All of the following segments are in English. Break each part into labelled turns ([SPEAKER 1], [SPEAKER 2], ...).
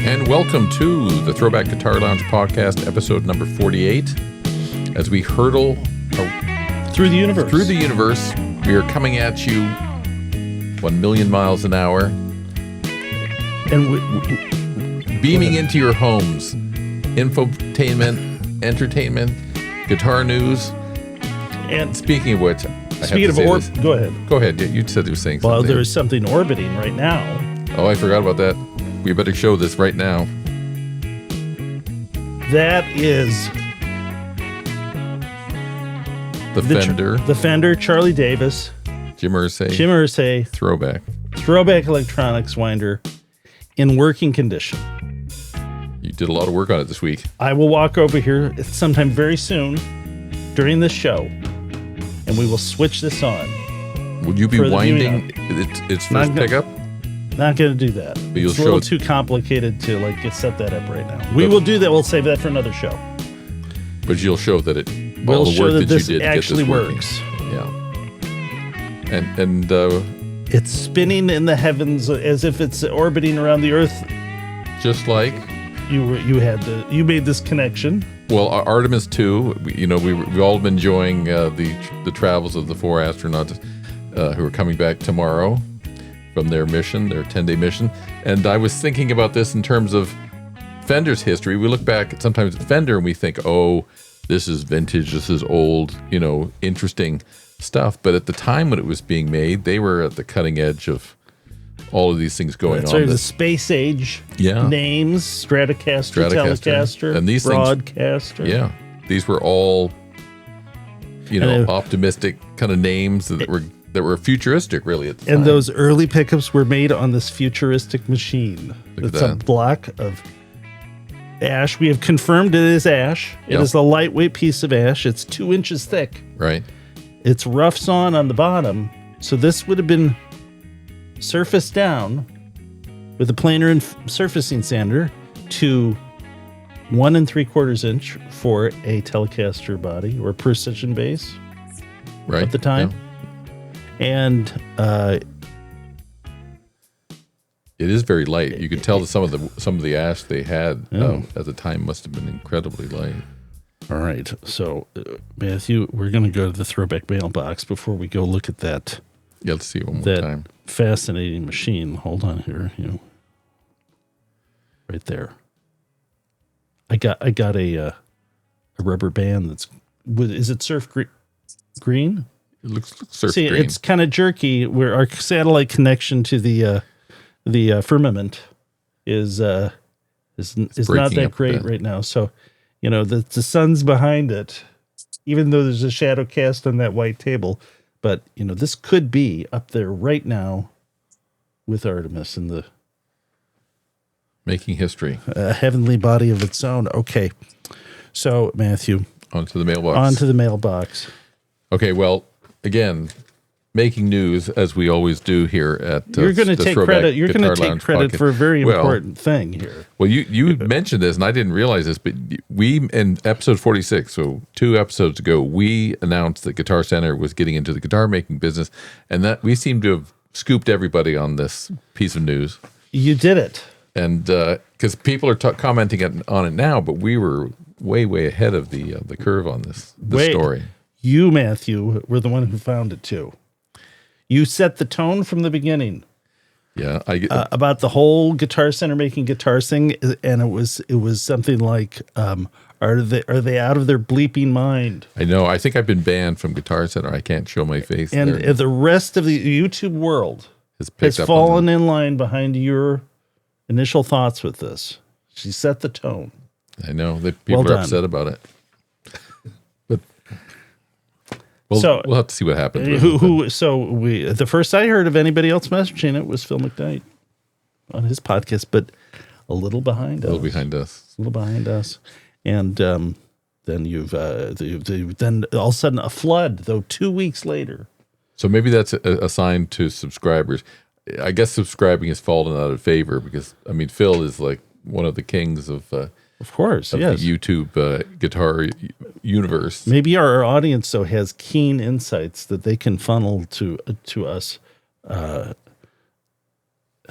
[SPEAKER 1] And welcome to the ThroBak Guitar Lounge Podcast, episode number 48. As we hurtle
[SPEAKER 2] through the universe,
[SPEAKER 1] we are coming at you 1 million miles an hour.
[SPEAKER 2] And
[SPEAKER 1] beaming into your homes. Infotainment, entertainment, guitar news.
[SPEAKER 2] And
[SPEAKER 1] speaking of which,
[SPEAKER 2] go ahead.
[SPEAKER 1] Go ahead. You said you were saying something.
[SPEAKER 2] Well, there is something orbiting right now.
[SPEAKER 1] Oh, I forgot about that. We better show this right now.
[SPEAKER 2] That is
[SPEAKER 1] the
[SPEAKER 2] Fender, Charlie Davis,
[SPEAKER 1] Jim Irsay,
[SPEAKER 2] ThroBak electronics winder in working condition.
[SPEAKER 1] You did a lot of work on it this week.
[SPEAKER 2] I will walk over here sometime very soon during this show, and we will switch this on.
[SPEAKER 1] Would you be winding its first pickup?
[SPEAKER 2] Not going to do that.
[SPEAKER 1] But
[SPEAKER 2] it's a little too complicated to get set that up right now. We will do that. We'll save that for another show.
[SPEAKER 1] But you'll show that
[SPEAKER 2] we'll show that this actually works.
[SPEAKER 1] Yeah. And
[SPEAKER 2] it's spinning in the heavens as if it's orbiting around the Earth.
[SPEAKER 1] Just like
[SPEAKER 2] you made this connection.
[SPEAKER 1] Well, Artemis 2, we've all been enjoying the travels of the 4 astronauts who are coming back tomorrow from their mission, their 10-day mission. And I was thinking about this in terms of Fender's history. We look back sometimes at Fender and we think, oh, this is vintage, this is old, interesting stuff. But at the time when it was being made, they were at the cutting edge of all of these things going on.
[SPEAKER 2] Right, the space age names, Stratocaster, Telecaster,
[SPEAKER 1] and these
[SPEAKER 2] Broadcaster.
[SPEAKER 1] Things, these were all, optimistic kind of names that were futuristic, really, at the time.
[SPEAKER 2] And those early pickups were made on this futuristic machine. It's a block of ash. We have confirmed it is ash. It is a lightweight piece of ash. It's 2 inches thick.
[SPEAKER 1] Right.
[SPEAKER 2] It's rough sawn on the bottom. So this would have been surfaced down with a planer and surfacing sander to 1 3/4 inch for a Telecaster body or precision bass.
[SPEAKER 1] Right.
[SPEAKER 2] At the time. Yeah. And
[SPEAKER 1] it is very light. You could tell that some of the ash they had at the time must have been incredibly light.
[SPEAKER 2] All right, so Matthew, we're going to go to the ThroBak Mailbox before we go look at that.
[SPEAKER 1] Yeah, let's see it one more time.
[SPEAKER 2] Fascinating machine. Hold on here, right there. I got a rubber band that's is it surf green?
[SPEAKER 1] It looks surf
[SPEAKER 2] green.
[SPEAKER 1] It's
[SPEAKER 2] kind of jerky. Where our satellite connection to the firmament is not that great right now. So, the sun's behind it, even though there's a shadow cast on that white table. But this could be up there right now with Artemis and the
[SPEAKER 1] making history,
[SPEAKER 2] a heavenly body of its own. Okay, so Matthew,
[SPEAKER 1] onto the mailbox. Okay, well. Again, making news as we always do here at
[SPEAKER 2] you're going to take credit. You're going to take credit for a very important thing here.
[SPEAKER 1] Well, you mentioned this, and I didn't realize this, but we in episode 46, so 2 episodes ago, we announced that Guitar Center was getting into the guitar making business, and that we seem to have scooped everybody on this piece of news.
[SPEAKER 2] You did it,
[SPEAKER 1] and because people are commenting on it now, but we were way ahead of the curve on this story.
[SPEAKER 2] You, Matthew, were the one who found it too. You set the tone from the beginning.
[SPEAKER 1] Yeah,
[SPEAKER 2] about the whole Guitar Center making guitars thing, and it was something like, are they out of their bleeping mind?
[SPEAKER 1] I know. I think I've been banned from Guitar Center. I can't show my face.
[SPEAKER 2] And the rest of the YouTube world has fallen in line behind your initial thoughts with this. She set the tone.
[SPEAKER 1] I know that people are upset about it. We'll have to see what happens.
[SPEAKER 2] The first I heard of anybody else messaging it was Phil McKnight on his podcast, but a little behind us. And then then all of a sudden a flood, though 2 weeks later.
[SPEAKER 1] So maybe that's a sign to subscribers. I guess subscribing has fallen out of favor because Phil is like one of the kings of
[SPEAKER 2] course,
[SPEAKER 1] the YouTube guitar universe.
[SPEAKER 2] Maybe our audience though has keen insights that they can funnel to us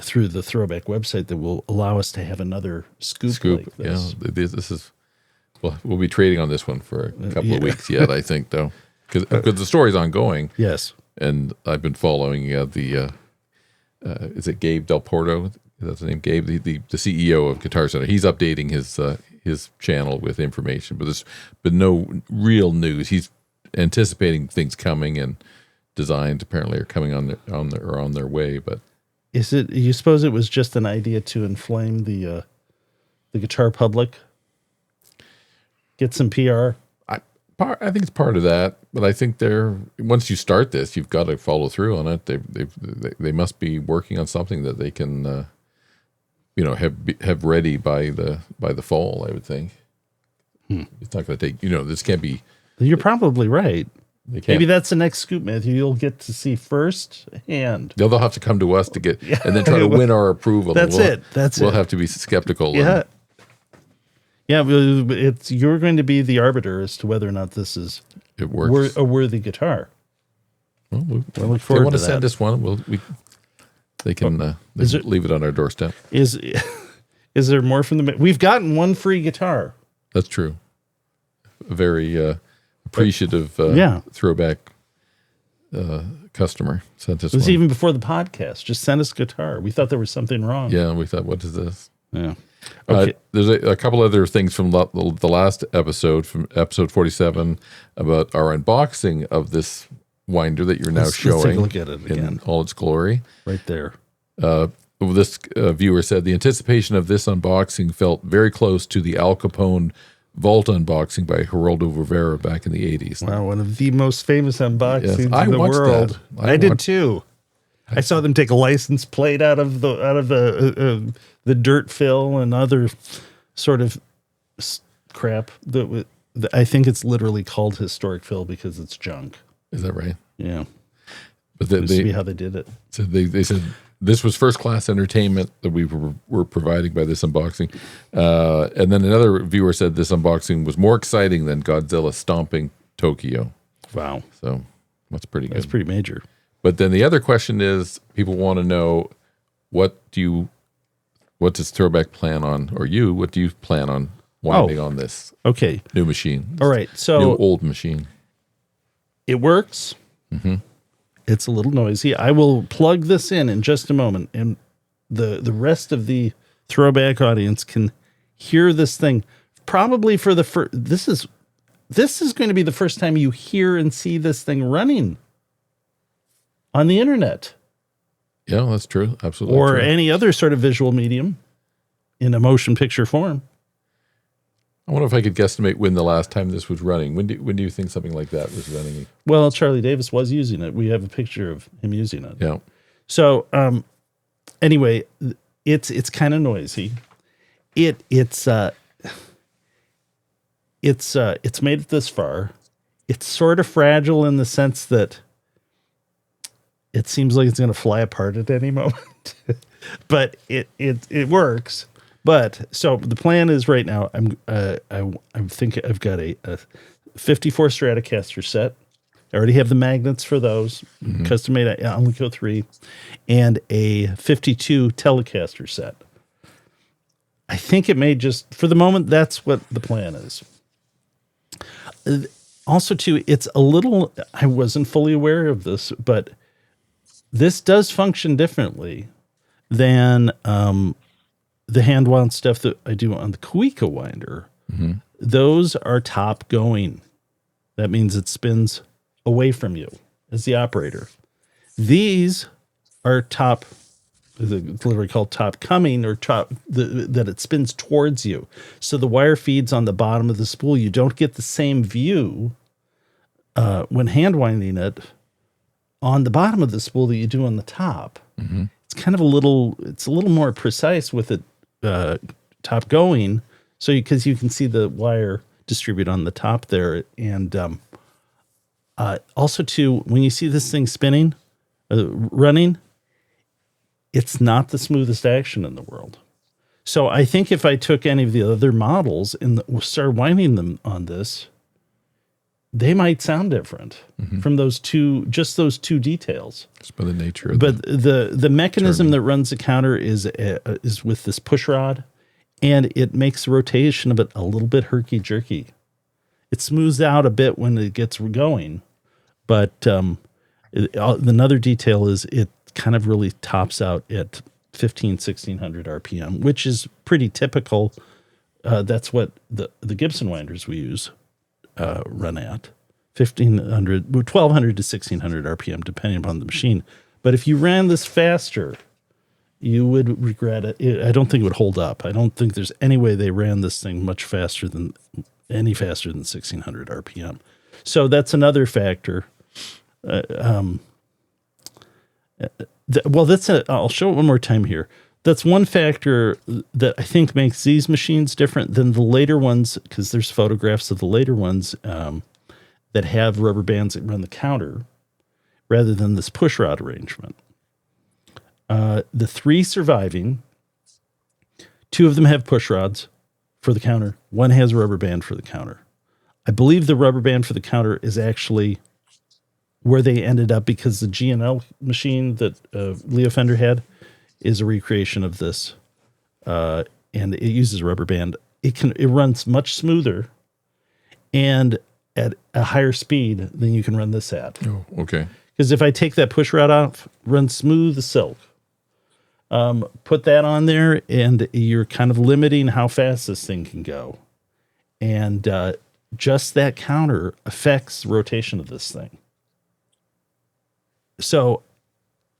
[SPEAKER 2] through the ThroBak website that will allow us to have another scoop like this.
[SPEAKER 1] Yeah, this is. Well, we'll be trading on this one for a couple of weeks yet, I think, though, because the story's ongoing.
[SPEAKER 2] Yes,
[SPEAKER 1] and I've been following is it Gabe Del Porto? That's the name, Gabe, the CEO of Guitar Center. He's updating his channel with information, but there's been no real news. He's anticipating things coming, and designs apparently are coming on their way. But
[SPEAKER 2] is it? You suppose it was just an idea to inflame the guitar public, get some PR?
[SPEAKER 1] I think it's part of that, but I think once you start this, you've got to follow through on it. They must be working on something that they can, have ready by the fall. I would think. It's not going to take. This can't be.
[SPEAKER 2] You're probably right. Maybe that's the next scoop, Matthew. You'll get to see firsthand.
[SPEAKER 1] They'll have to come to us to get and then try to win our approval.
[SPEAKER 2] That's it.
[SPEAKER 1] We'll have to be skeptical.
[SPEAKER 2] Yeah. Yeah, you're going to be the arbiter as to whether or not this is
[SPEAKER 1] a
[SPEAKER 2] worthy guitar.
[SPEAKER 1] Well,
[SPEAKER 2] look forward
[SPEAKER 1] if they want to
[SPEAKER 2] that.
[SPEAKER 1] send us one, they can leave it on our doorstep.
[SPEAKER 2] Is there more from the? We've gotten one free guitar.
[SPEAKER 1] That's true. A very appreciative ThroBak customer sent us.
[SPEAKER 2] It was
[SPEAKER 1] one.
[SPEAKER 2] even before the podcast. Just send us guitar. We thought there was something wrong.
[SPEAKER 1] Yeah, we thought, what is this?
[SPEAKER 2] Yeah. Okay.
[SPEAKER 1] There's a couple other things from the last episode, from episode 47, about our unboxing of this winder that you're now showing.
[SPEAKER 2] Let's take a look at it again.
[SPEAKER 1] In all its glory.
[SPEAKER 2] Right there.
[SPEAKER 1] This viewer said, the anticipation of this unboxing felt very close to the Al Capone Vault unboxing by Geraldo Rivera back in the 80s.
[SPEAKER 2] Wow, one of the most famous unboxings in the
[SPEAKER 1] watched
[SPEAKER 2] world.
[SPEAKER 1] That.
[SPEAKER 2] I did too. I saw them take a license plate out of the dirt fill and other sort of crap. I think it's literally called historic fill because it's junk.
[SPEAKER 1] Is that right?
[SPEAKER 2] Yeah.
[SPEAKER 1] But
[SPEAKER 2] they see how they did it.
[SPEAKER 1] So they said this was first class entertainment that we were providing by this unboxing. And then another viewer said this unboxing was more exciting than Godzilla stomping Tokyo.
[SPEAKER 2] Wow.
[SPEAKER 1] So that's pretty good.
[SPEAKER 2] That's pretty major.
[SPEAKER 1] But then the other question is, people want to know, what does ThroBak plan on, or what do you plan on winding on this new machine?
[SPEAKER 2] All right. So
[SPEAKER 1] new old machine.
[SPEAKER 2] It works.
[SPEAKER 1] Mm-hmm.
[SPEAKER 2] It's a little noisy. I will plug this in just a moment, and the rest of the ThroBak audience can hear this thing probably for the first. This is going to be the first time you hear and see this thing running on the internet.
[SPEAKER 1] Yeah, that's true. Absolutely.
[SPEAKER 2] Or
[SPEAKER 1] true.
[SPEAKER 2] any other sort of visual medium in a motion picture form.
[SPEAKER 1] I wonder if I could guesstimate when the last time this was running. When do you think something like that was running?
[SPEAKER 2] Well, Charlie Davis was using it. We have a picture of him using it.
[SPEAKER 1] Yeah.
[SPEAKER 2] So anyway, it's kind of noisy. It's made it this far. It's sort of fragile in the sense that it seems like it's going to fly apart at any moment, but it works. But so the plan is right now, I'm thinking I've got a 54 Stratocaster set. I already have the magnets for those, custom made at Alnico 3, and a 52 Telecaster set. I think it may just, for the moment, that's what the plan is. Also, too, it's a little, I wasn't fully aware of this, but this does function differently than the hand wound stuff that I do on the Kuika winder. Mm-hmm. Those are top going. That means it spins away from you as the operator. These are top, it's literally called top coming, or top, that it spins towards you. So the wire feeds on the bottom of the spool. You don't get the same view when hand winding it on the bottom of the spool that you do on the top. Mm-hmm. It's kind of a little more precise with it top going. So because you can see the wire distribute on the top there. And also too, when you see this thing spinning, running, it's not the smoothest action in the world. So I think if I took any of the other models and started winding them on this, they might sound different from those two details.
[SPEAKER 1] Just by the nature of
[SPEAKER 2] but the mechanism that runs the counter is with this push rod, and it makes the rotation of it a little bit herky-jerky. It smooths out a bit when it gets going, but another detail is it kind of really tops out at 1600 RPM, which is pretty typical. That's what the Gibson winders we use run at 1200 to 1600 RPM, depending upon the machine. But if you ran this faster, you would regret it. I don't think it would hold up. I don't think there's any way they ran this thing much faster than 1600 RPM. So that's another factor. I'll show it one more time here. That's one factor that I think makes these machines different than the later ones, because there's photographs of the later ones that have rubber bands that run the counter rather than this push rod arrangement. The three surviving, two of them have push rods for the counter. One has a rubber band for the counter. I believe the rubber band for the counter is actually where they ended up, because the G&L machine that Leo Fender had is a recreation of this, and it uses a rubber band. It runs much smoother and at a higher speed than you can run this at.
[SPEAKER 1] Oh, okay.
[SPEAKER 2] Because if I take that push rod off, run smooth as silk. Put that on there, and you're kind of limiting how fast this thing can go. And just that counter affects the rotation of this thing. So,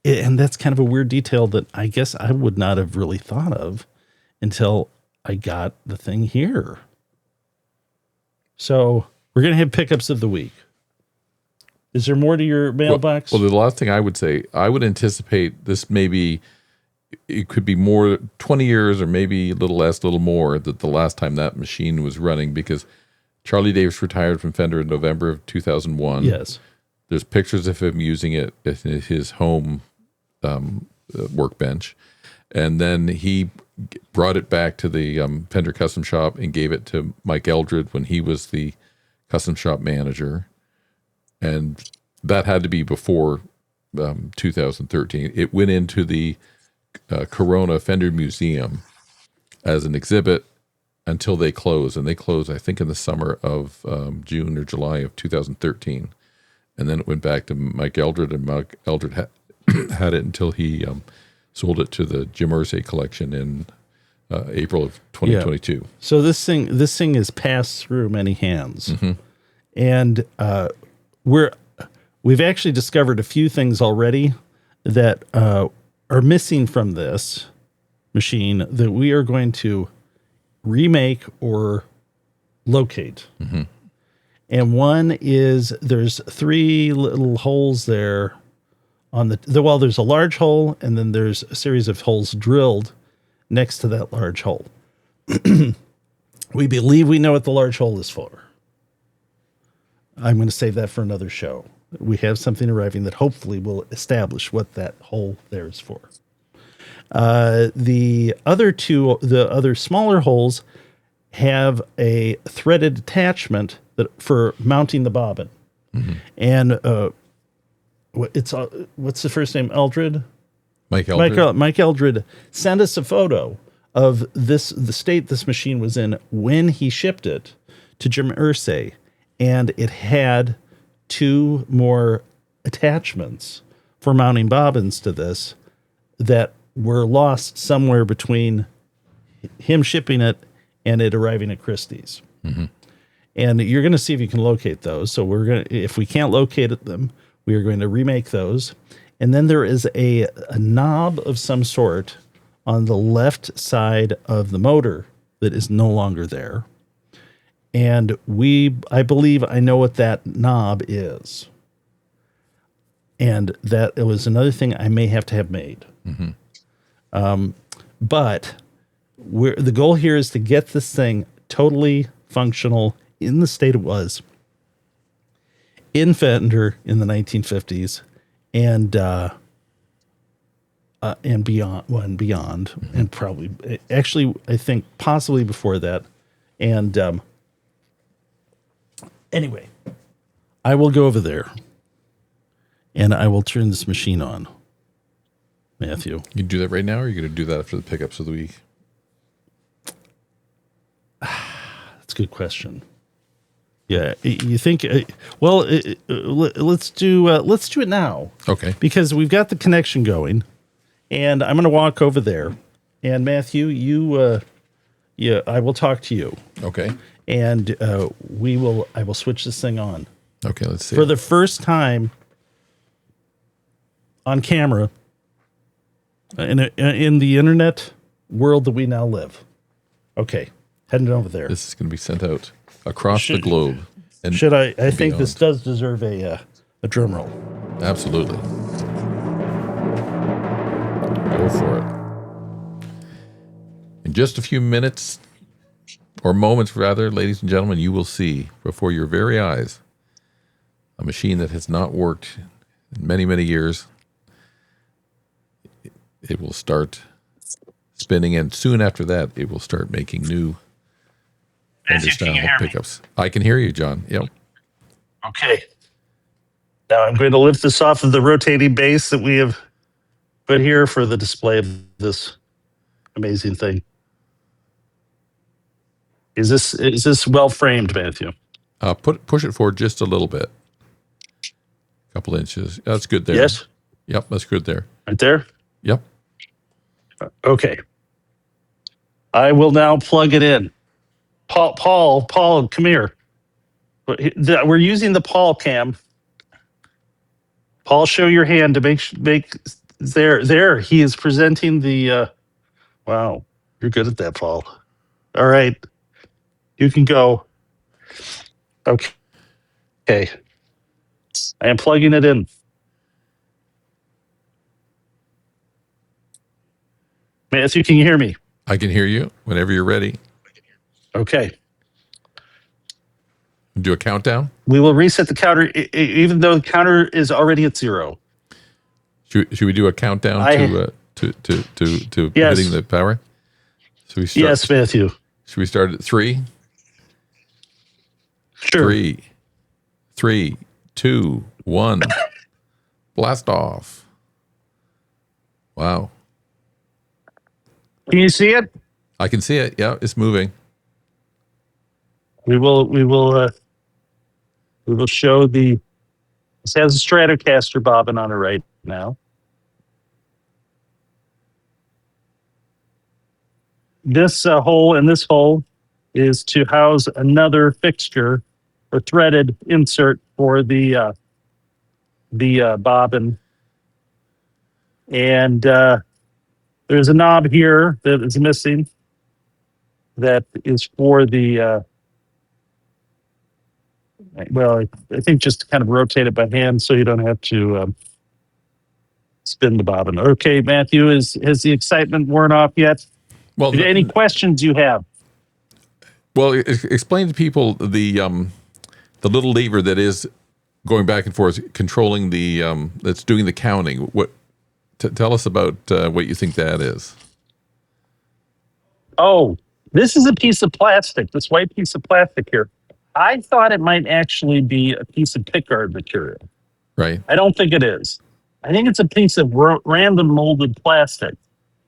[SPEAKER 2] and that's kind of a weird detail that I guess I would not have really thought of until I got the thing here. So we're going to have pickups of the week. Is there more to your mailbox?
[SPEAKER 1] Well, the last thing I would say, I would anticipate this it could be more 20 years or maybe a little less, a little more, that the last time that machine was running, because Charlie Davis retired from Fender in November of 2001.
[SPEAKER 2] Yes.
[SPEAKER 1] There's pictures of him using it at his home workbench. And then he brought it back to the Fender Custom Shop and gave it to Mike Eldred when he was the custom shop manager. And that had to be before 2013. It went into the Corona Fender Museum as an exhibit until they closed. And they closed, I think, in the summer of June or July of 2013. And then it went back to Mike Eldred, and Mike Eldred had it until he sold it to the Jim Irsay collection in April of 2022. Yeah.
[SPEAKER 2] So this thing is passed through many hands. Mm-hmm. And we've actually discovered a few things already that are missing from this machine that we are going to remake or locate. Mm-hmm. And one is there's three little holes there on there's a large hole, and then there's a series of holes drilled next to that large hole. We believe we know what the large hole is for. I'm going to save that for another show. We have something arriving that hopefully will establish what that hole there is for. The other smaller holes have a threaded attachment for mounting the bobbin. Mm-hmm. And what's the first name? Eldred?
[SPEAKER 1] Mike Eldred.
[SPEAKER 2] Mike Eldred sent us a photo of the state this machine was in when he shipped it to Jim Irsay, and it had two more attachments for mounting bobbins to this that were lost somewhere between him shipping it and it arriving at Christie's. Mm-hmm. And you're going to see if you can locate those. So if we can't locate them, we are going to remake those. And then there is a knob of some sort on the left side of the motor that is no longer there. And I believe I know what that knob is. And that it was another thing I may have to have made. Mm-hmm. But the goal here is to get this thing totally functional in the state it was in Fender in the 1950s and beyond, mm-hmm. and probably actually I think possibly before that. And anyway, I will go over there and I will turn this machine on. Matthew.
[SPEAKER 1] You do that right now, or are you going to do that after the pickups of the week?
[SPEAKER 2] That's a good question. Yeah, you think? Let's do it now.
[SPEAKER 1] Okay.
[SPEAKER 2] Because we've got the connection going, and I'm going to walk over there. And Matthew, I will talk to you.
[SPEAKER 1] Okay.
[SPEAKER 2] And I will switch this thing on.
[SPEAKER 1] Okay, let's see.
[SPEAKER 2] For the first time on camera in the internet world that we now live. Okay, heading over there.
[SPEAKER 1] This is going to be sent out across the globe. And
[SPEAKER 2] I think this does deserve a drum roll.
[SPEAKER 1] Absolutely. Go for it. In just a few minutes, or moments rather, ladies and gentlemen, you will see before your very eyes a machine that has not worked in many, many years. It will start spinning, and soon after that, it will start making new Fender-style pickups. I can hear you, John. Yep.
[SPEAKER 2] Okay. Now I'm going to lift this off of the rotating base that we have put here for the display of this amazing thing. Is this well framed, Matthew?
[SPEAKER 1] Push it forward just a little bit. A couple inches. That's good there.
[SPEAKER 2] Yes.
[SPEAKER 1] Yep, that's good there.
[SPEAKER 2] Right there?
[SPEAKER 1] Yep.
[SPEAKER 2] Okay. I will now plug it in. Paul, come here. We're using the Paul cam. Paul, show your hand to make there. He is presenting the. Wow, you're good at that, Paul. All right, you can go. Okay. I am plugging it in. Matthew, can you hear me?
[SPEAKER 1] I can hear you whenever you're ready.
[SPEAKER 2] Okay.
[SPEAKER 1] Do a countdown?
[SPEAKER 2] We will reset the counter, even though the counter is already at 0.
[SPEAKER 1] Should we do a countdown to
[SPEAKER 2] yes.
[SPEAKER 1] hitting the power?
[SPEAKER 2] Yes, Matthew.
[SPEAKER 1] Should we start at 3?
[SPEAKER 2] Sure.
[SPEAKER 1] 3, 2, 1. Blast off. Wow.
[SPEAKER 2] Can you see it?
[SPEAKER 1] I can see it. Yeah, it's moving.
[SPEAKER 2] We will show this has a Stratocaster bobbin on it right now. This hole is to house another fixture or threaded insert for the bobbin. And there's a knob here that is missing that is for the I think just to kind of rotate it by hand so you don't have to spin the bobbin. Okay, Matthew, has the excitement worn off yet?
[SPEAKER 1] Well,
[SPEAKER 2] any questions you have?
[SPEAKER 1] Well, explain to people the little lever that is going back and forth, controlling that's doing the counting. Tell us about what you think that is.
[SPEAKER 2] Oh, this is a piece of plastic. This white piece of plastic here. I thought it might actually be a piece of pickguard material.
[SPEAKER 1] Right.
[SPEAKER 2] I don't think it is. I think it's a piece of random molded plastic.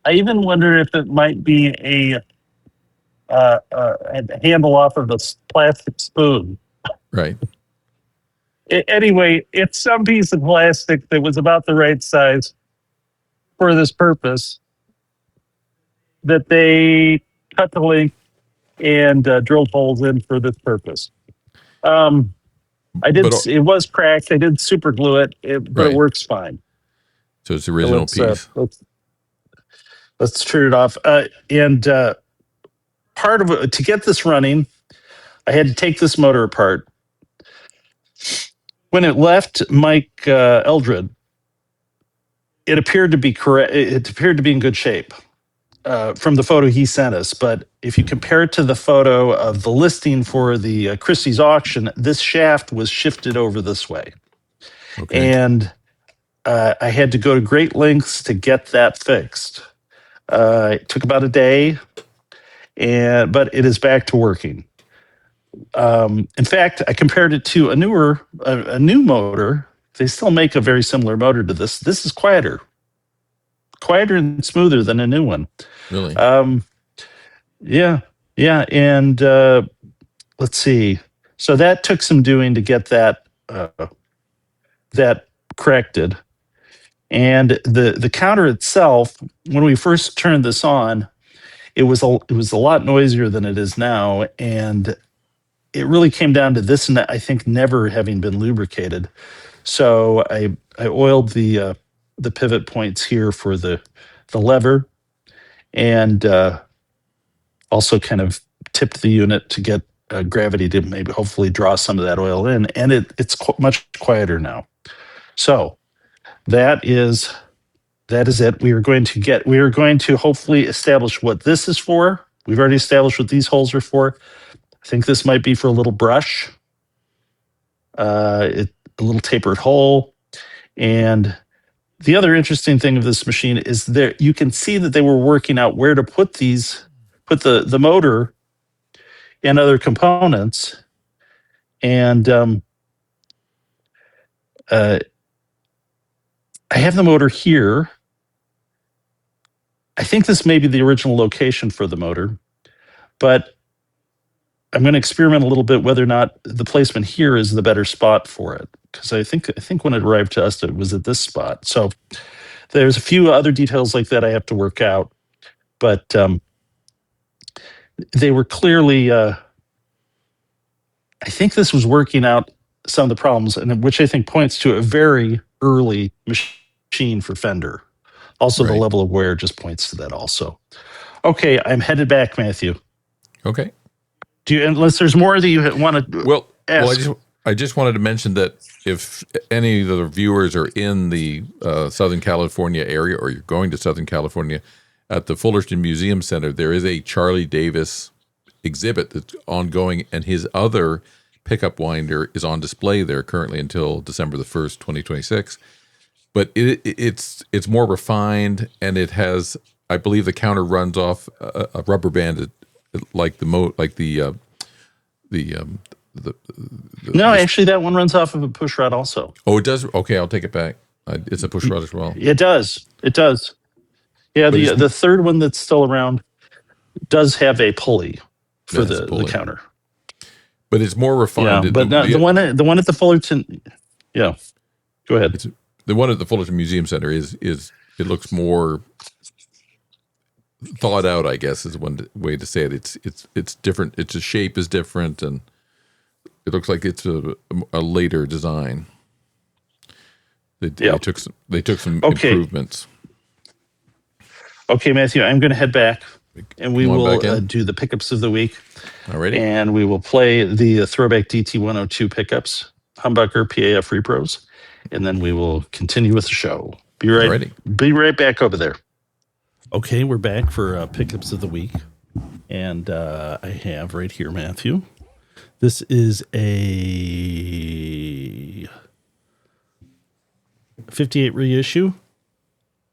[SPEAKER 2] I even wonder if it might be a handle off of a plastic spoon.
[SPEAKER 1] Right.
[SPEAKER 2] Anyway, it's some piece of plastic that was about the right size for this purpose that they cut the length and drilled holes in for this purpose. It was cracked. I did super glue it, but it works fine.
[SPEAKER 1] So it's the original piece.
[SPEAKER 2] Let's turn it off. And part of it, to get this running, I had to take this motor apart. When it left Mike Eldred, it appeared to be correct. It appeared to be in good shape. From the photo he sent us. But if you compare it to the photo of the listing for the Christie's auction, this shaft was shifted over this way. Okay. And I had to go to great lengths to get that fixed. It took about a day, but it is back to working. In fact, I compared it to a new motor. They still make a very similar motor to this. This is quieter and smoother than a new one.
[SPEAKER 1] Really?
[SPEAKER 2] Yeah. And let's see. So that took some doing to get that corrected. And the counter itself, when we first turned this on, it was a lot noisier than it is now, and it really came down to this, and I think never having been lubricated. So I oiled the pivot points here for the lever, and also kind of tipped the unit to get gravity to maybe hopefully draw some of that oil in, and it's much quieter now. So that is it. We are going to hopefully establish what this is for. We've already established what these holes are for. I think this might be for a little brush, a little tapered hole. And the other interesting thing of this machine is there you can see that they were working out where to put the motor and other components. And I have the motor here. I think this may be the original location for the motor, but I'm going to experiment a little bit whether or not the placement here is the better spot for it, because I think when it arrived to us, it was at this spot. So there's a few other details like that I have to work out, but they were clearly. I think this was working out some of the problems, and which I think points to a very early machine for Fender. Also, The level of wear just points to that also. Okay, I'm headed back, Matthew.
[SPEAKER 1] Okay.
[SPEAKER 2] Unless there's more that you want to ask?
[SPEAKER 1] I just wanted to mention that if any of the viewers are in the Southern California area, or you're going to Southern California, at the Fullerton Museum Center, there is a Charlie Davis exhibit that's ongoing, and his other pickup winder is on display there currently until December the 1st, 2026. But it's more refined, and it has, I believe, the counter runs off a rubber band, like the
[SPEAKER 2] No, actually, that one runs off of a push rod also.
[SPEAKER 1] Oh, it does. Okay, I'll take it back. It's a push rod as well.
[SPEAKER 2] It does. Yeah, the third one that's still around does have a pulley for the counter.
[SPEAKER 1] But it's more refined.
[SPEAKER 2] Yeah, but the one at the Fullerton. Yeah, go ahead.
[SPEAKER 1] The one at the Fullerton Museum Center is it looks more thought out, I guess, is one way to say it. It's different. Its shape is different, and it looks like it's a later design. They took some improvements. Okay, Matthew, I'm going to head back, and we will do the pickups of the week. Alrighty.
[SPEAKER 2] And we will play the ThroBak DT102 pickups, Humbucker, P.A.F. Repros, and then we will continue with the show. Be right back over there. Okay, we're back for pickups of the week, and I have right here, Matthew. This is a 58 reissue,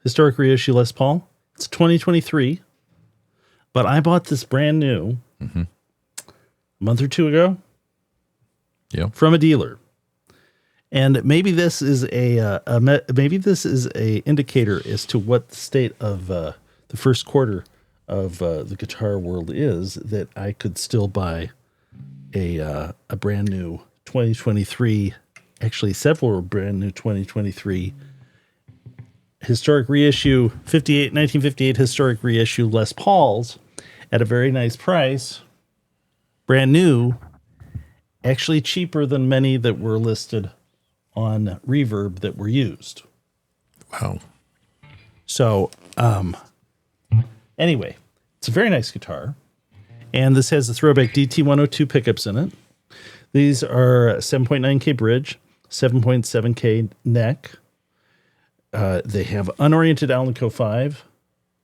[SPEAKER 2] historic reissue Les Paul. It's 2023, but I bought this brand new a month or two ago from a dealer. And maybe this is a indicator as to what the state of the first quarter of the guitar world is, that I could still buy a brand new 2023, actually several brand new 2023 historic reissue 1958 historic reissue Les Pauls at a very nice price, brand new, actually cheaper than many that were listed on Reverb that were used.
[SPEAKER 1] Wow. So,
[SPEAKER 2] anyway, it's a very nice guitar. And this has the ThroBak DT102 pickups in it. These are 7.9K bridge, 7.7K neck. They have unoriented Alnico 5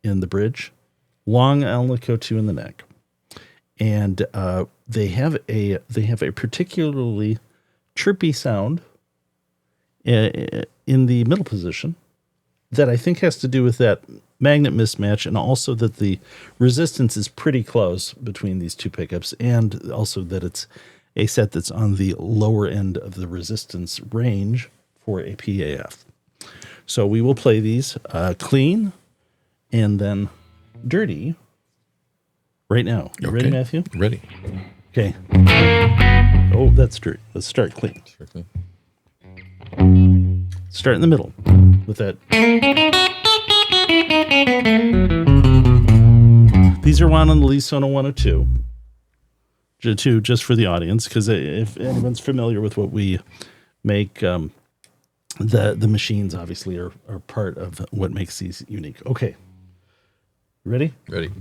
[SPEAKER 2] in the bridge, long Alnico 2 in the neck. And they have a particularly chirpy sound in the middle position that I think has to do with that magnet mismatch, and also that the resistance is pretty close between these two pickups, and also that it's a set that's on the lower end of the resistance range for a P.A.F. So we will play these clean and then dirty right now. You ready, Matthew?
[SPEAKER 1] Ready.
[SPEAKER 2] Okay. Oh, that's dirty. Let's start clean. Start in the middle with that. These are one on the Lee Sono 102. Just for the audience, because if anyone's familiar with what we make, the machines obviously are part of what makes these unique. Okay. Ready?
[SPEAKER 1] Ready.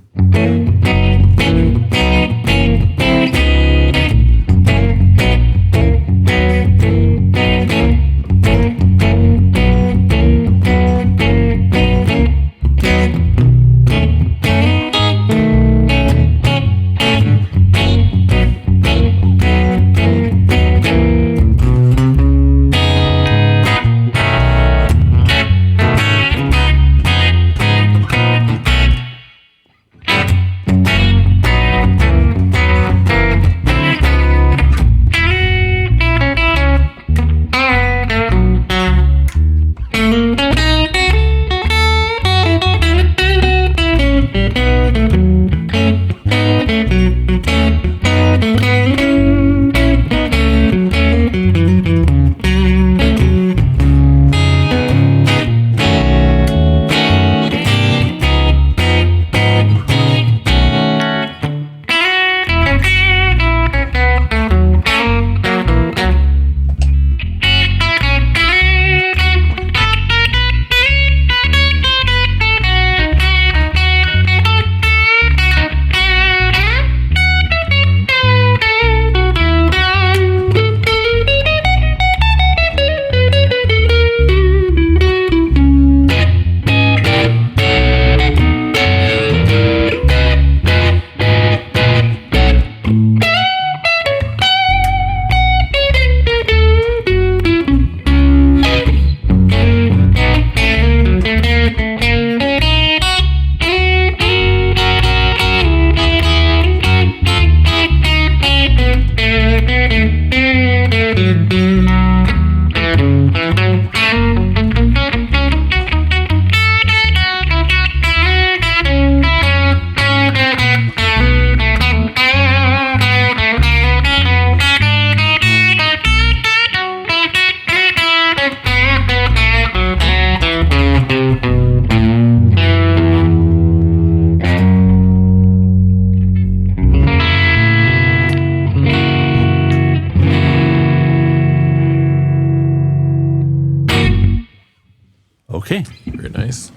[SPEAKER 2] Okay.
[SPEAKER 1] Very nice.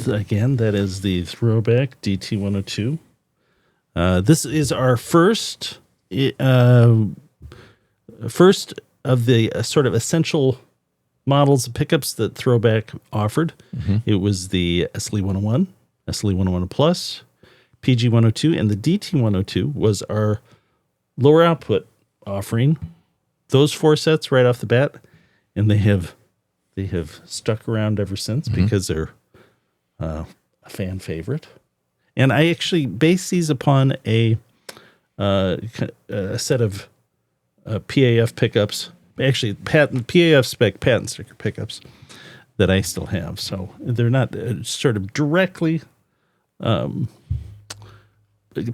[SPEAKER 2] Again, that is the ThroBak DT102. This is our first of the sort of essential models of pickups that ThroBak offered. Mm-hmm. It was the SLE-101, SLE-101 Plus, PG-102, and the DT-102 was our lower output offering. Those four sets right off the bat, and they have stuck around ever since because they're a fan favorite. And I actually base these upon a set of P.A.F. pickups, actually P.A.F. spec patent sticker pickups that I still have. So they're not sort of directly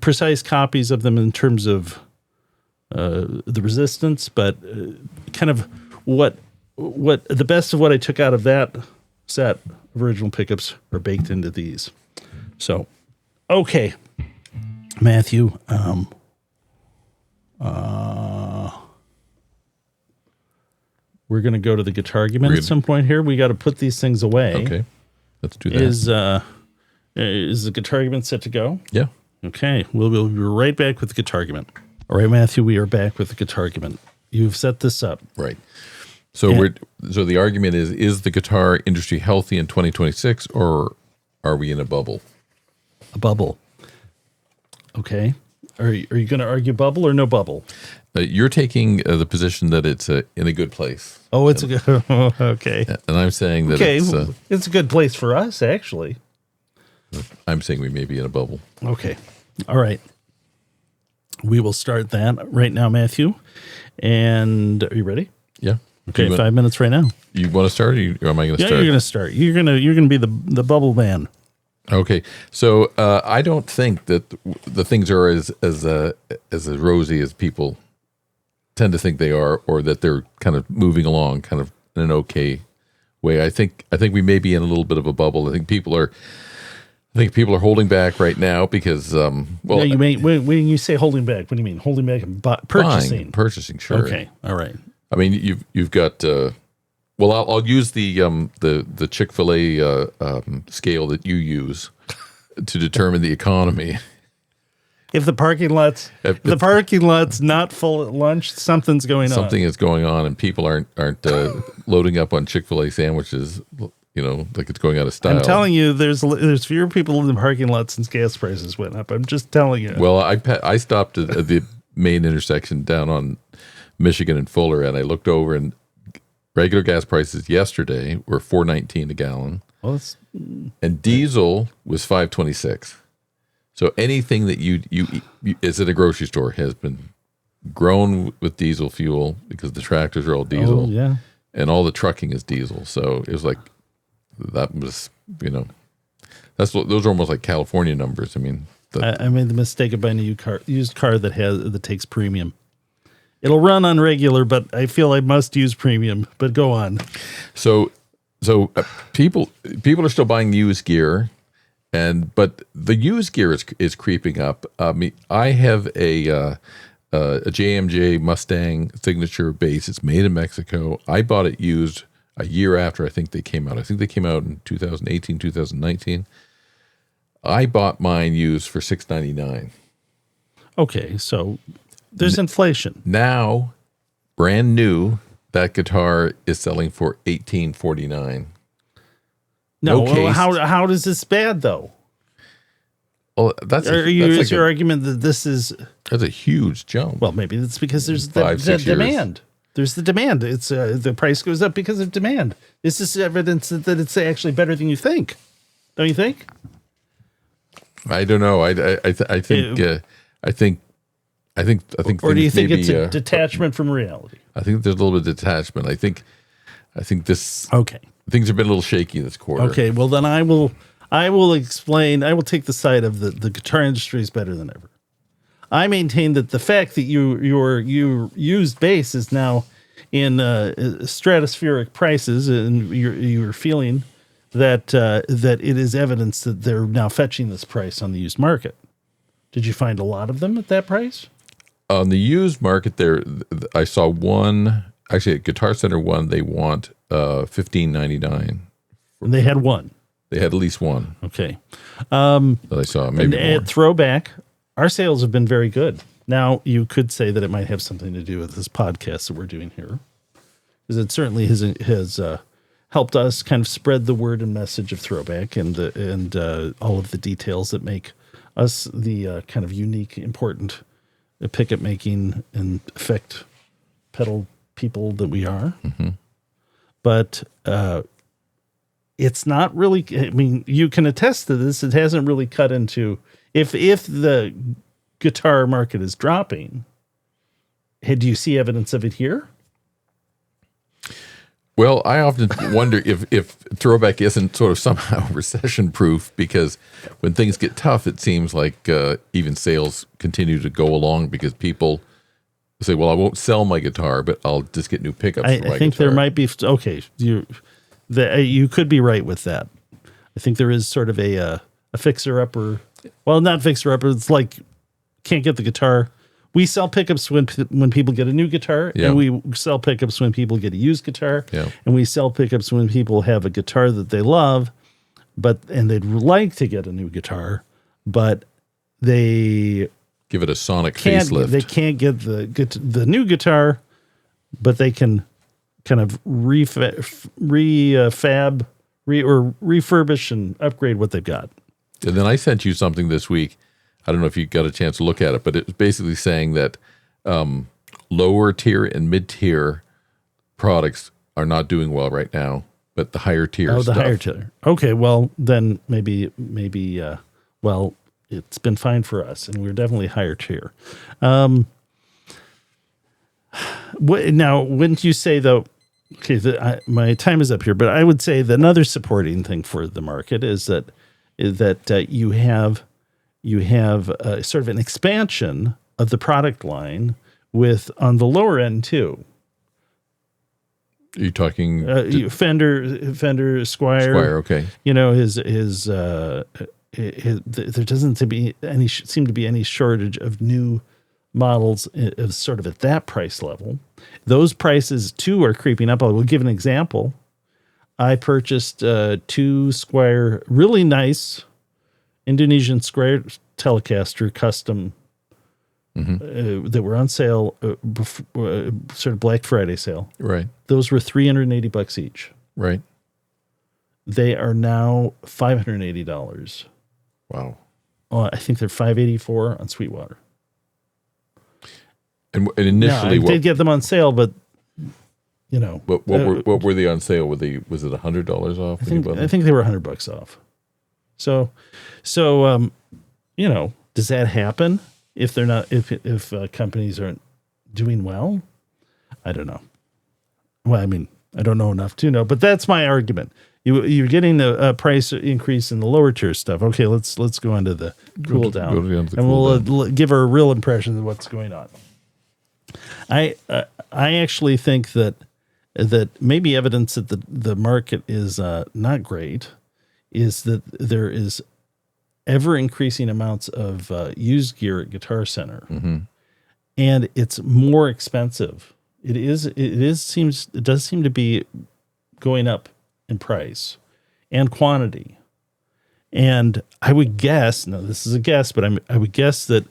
[SPEAKER 2] precise copies of them in terms of the resistance, but kind of what the best of what I took out of that set of original pickups are baked into these. So, okay, Matthew, we're going to go to the Guitargument at some point here. We got to put these things away.
[SPEAKER 1] Okay, let's do that.
[SPEAKER 2] Is the Guitargument set to go?
[SPEAKER 1] Yeah.
[SPEAKER 2] Okay, we'll be right back with the Guitargument. All right, Matthew, we are back with the Guitargument. You've set this up.
[SPEAKER 1] Right. So so the argument is the guitar industry healthy in 2026, or are we in a bubble?
[SPEAKER 2] A bubble. Okay. Are you going to argue bubble or no bubble?
[SPEAKER 1] You're taking the position that it's in a good place.
[SPEAKER 2] Oh, it's a good. Okay.
[SPEAKER 1] And I'm saying that
[SPEAKER 2] it's a good place for us, actually.
[SPEAKER 1] I'm saying we may be in a bubble.
[SPEAKER 2] Okay. All right. We will start that right now, Matthew. And are you ready?
[SPEAKER 1] Yeah.
[SPEAKER 2] Okay, 5 minutes right now.
[SPEAKER 1] You want to start, or am I going to start?
[SPEAKER 2] Yeah, you're going to start. You're going to be the bubble man.
[SPEAKER 1] Okay, so I don't think that the things are as rosy as people tend to think they are, or that they're kind of moving along kind of in an okay way. I think we may be in a little bit of a bubble. I think people are holding back right now because
[SPEAKER 2] no, you mean when you say holding back, what do you mean? Holding back and purchasing?
[SPEAKER 1] Purchasing, sure.
[SPEAKER 2] Okay, all right.
[SPEAKER 1] I mean, you've got. Well, I'll use the Chick-fil-A scale that you use to determine the economy.
[SPEAKER 2] If the parking lot's not full at lunch, something's going on.
[SPEAKER 1] Something is going on, and people aren't loading up on Chick-fil-A sandwiches. Like it's going out of style.
[SPEAKER 2] I'm telling you, there's fewer people in the parking lot since gas prices went up. I'm just telling you.
[SPEAKER 1] Well, I stopped at the main intersection down on Michigan and Fuller, and I looked over, and regular gas prices yesterday were $4.19 a gallon, and diesel was $5.26. So anything that you is at a grocery store has been grown with diesel fuel because the tractors are all diesel, and all the trucking is diesel. So it was like that was those are almost like California numbers. I mean,
[SPEAKER 2] I made the mistake of buying a used car that takes premium. It'll run on regular, but I feel I must use premium. But go on.
[SPEAKER 1] So people are still buying used gear, but the used gear is creeping up. I mean, I have a JMJ Mustang signature bass. It's made in Mexico. I bought it used a year after I think they came out. I think they came out in 2018, 2019. I bought mine used for $699.
[SPEAKER 2] Okay, so there's inflation.
[SPEAKER 1] Now, brand new, that guitar is selling for $1,849.
[SPEAKER 2] No, how is this bad though?
[SPEAKER 1] Well,
[SPEAKER 2] is your argument that that's
[SPEAKER 1] a huge jump?
[SPEAKER 2] Well, maybe it's because there's the demand. There's the demand. It's the price goes up because of demand. This is evidence that it's actually better than you think. Don't you think?
[SPEAKER 1] I don't know. I think.
[SPEAKER 2] Or do you think it's a detachment from reality?
[SPEAKER 1] I think there's a little bit of detachment. I think this.
[SPEAKER 2] Okay.
[SPEAKER 1] Things have been a little shaky this quarter.
[SPEAKER 2] Okay. Well, then I will explain. I will take the side of the guitar industry is better than ever. I maintain that the fact that your used bass is now in stratospheric prices, and you're feeling that it is evidence that they're now fetching this price on the used market. Did you find a lot of them at that price?
[SPEAKER 1] On the used market, I saw one. Actually, at Guitar Center one, they want $1,599.
[SPEAKER 2] And they had one.
[SPEAKER 1] They had at least one.
[SPEAKER 2] Okay.
[SPEAKER 1] That I saw maybe more.
[SPEAKER 2] At ThroBak, our sales have been very good. Now, you could say that it might have something to do with this podcast that we're doing here, because it certainly has helped us kind of spread the word and message of ThroBak and all of the details that make us the kind of unique, important pickup making and effect pedal people that we are.
[SPEAKER 1] Mm-hmm.
[SPEAKER 2] But it's not really. I mean, you can attest to this. It hasn't really cut into. If the guitar market is dropping, do you see evidence of it here?
[SPEAKER 1] Well, I often wonder if ThroBak isn't sort of somehow recession-proof, because when things get tough, it seems like even sales continue to go along because people say, well, I won't sell my guitar, but I'll just get new pickups for my
[SPEAKER 2] I think
[SPEAKER 1] guitar.
[SPEAKER 2] there might be, okay, you could be right with that. I think there is sort of a fixer-upper. Well, not fixer-upper. It's like can't get the guitar. We sell pickups when people get a new guitar, and we sell pickups when people get a used guitar, and we sell pickups when people have a guitar that they love, and they'd like to get a new guitar, but they
[SPEAKER 1] give it a sonic facelift.
[SPEAKER 2] They can't get the new guitar, but they can kind of refurbish and upgrade what they've got.
[SPEAKER 1] And then I sent you something this week. I don't know if you got a chance to look at it, but it was basically saying that lower tier and mid tier products are not doing well right now, but the higher tier
[SPEAKER 2] Oh,
[SPEAKER 1] stuff.
[SPEAKER 2] the higher tier. Okay, well, then maybe, well, it's been fine for us, and we're definitely higher tier. Now, wouldn't you say, though, okay, my time is up here, but I would say that another supporting thing for the market is that you have sort of an expansion of the product line with on the lower end too.
[SPEAKER 1] Are you talking
[SPEAKER 2] Fender Squire?
[SPEAKER 1] Okay.
[SPEAKER 2] You know, there doesn't seem to be any shortage of new models of sort of at that price level. Those prices too are creeping up. I will give an example. I purchased 2 Squire, really nice Indonesian Squire Telecaster custom that were on sale, sort of Black Friday sale.
[SPEAKER 1] Right.
[SPEAKER 2] Those were $380 each.
[SPEAKER 1] Right.
[SPEAKER 2] They are now $580.
[SPEAKER 1] Wow.
[SPEAKER 2] I think they're $584 on Sweetwater.
[SPEAKER 1] And initially,
[SPEAKER 2] I did get them on sale, but you know,
[SPEAKER 1] what were they on sale? Was it $100 off?
[SPEAKER 2] I think they were $100 off. So, you know, does that happen if they're not if companies aren't doing well? I don't know. Well, I mean, I don't know enough to know, but that's my argument. You're getting a price increase in the lower tier stuff. Okay, let's go on to the cool down, and we'll give our real impression of what's going on. I actually think that maybe evidence that the market is not great is that there is ever increasing amounts of used gear at Guitar Center, and it's more expensive. It does seem to be going up in price and quantity. And I would guess, now this is a guess, but I would guess that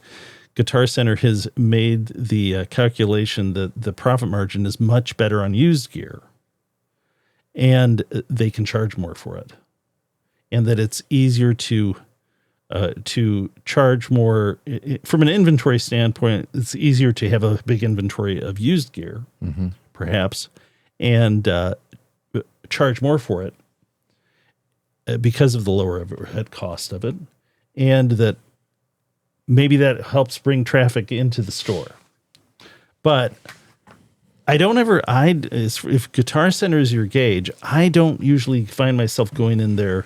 [SPEAKER 2] Guitar Center has made the calculation that the profit margin is much better on used gear, and they can charge more for it, and that it's easier to charge more from an inventory standpoint. It's easier to have a big inventory of used gear, perhaps, and charge more for it because of the lower overhead cost of it, and that maybe that helps bring traffic into the store. But I don't ever, if Guitar Center is your gauge, I don't usually find myself going in there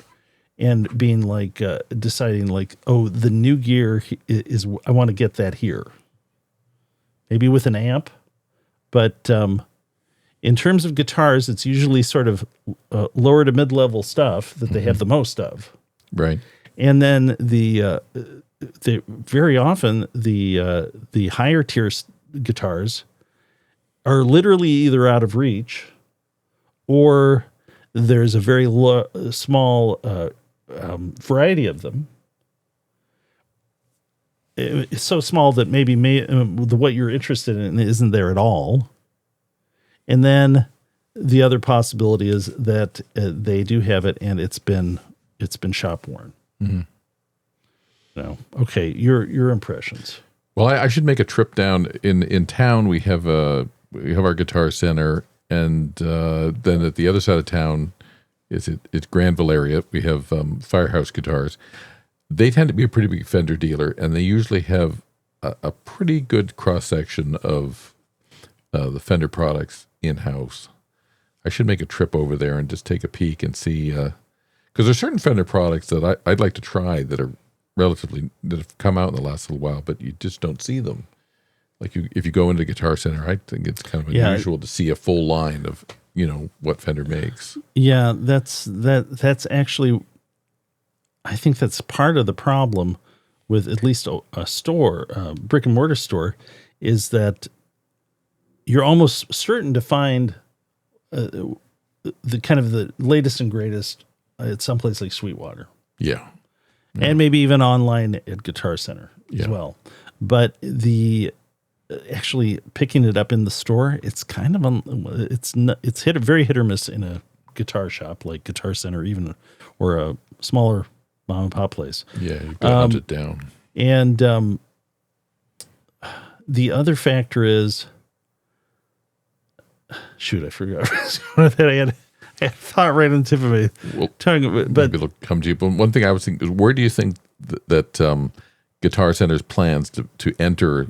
[SPEAKER 2] and being like, deciding like, oh, the new gear is, I want to get that here. Maybe with an amp. But in terms of guitars, it's usually sort of lower to mid-level stuff that they have the most of.
[SPEAKER 1] Right.
[SPEAKER 2] And then very often the higher tier guitars are literally either out of reach, or there's a very small variety of them. It's so small that maybe what you're interested in isn't there at all. And then the other possibility is that they do have it, and it's been shop worn. No. Okay, your impressions.
[SPEAKER 1] Well, I should make a trip down in town. We have our Guitar Center, and then at the other side of town it's Granville area. We have Firehouse Guitars. They tend to be a pretty big Fender dealer, and they usually have a pretty good cross section of the Fender products in house. I should make a trip over there and just take a peek and see, because there's certain Fender products that I'd like to try that are that have come out in the last little while, but you just don't see them. Like if you go into Guitar Center, I think it's kind of unusual to see a full line of what Fender makes. Yeah,
[SPEAKER 2] that's actually, I think that's part of the problem with at least a store, brick and mortar store, is that you're almost certain to find the kind of the latest and greatest at some place like Sweetwater.
[SPEAKER 1] Yeah.
[SPEAKER 2] And maybe even online at Guitar Center as well. But actually picking it up in the store, it's kind of it's very hit or miss in a guitar shop like Guitar Center, even, or a smaller mom and pop place.
[SPEAKER 1] Yeah, you've got to hunt it down.
[SPEAKER 2] And the other factor is, shoot, I forgot that I thought right on the tip of my tongue. But
[SPEAKER 1] maybe it'll come to you. But one thing I was thinking is, where do you think that Guitar Center's plans to enter?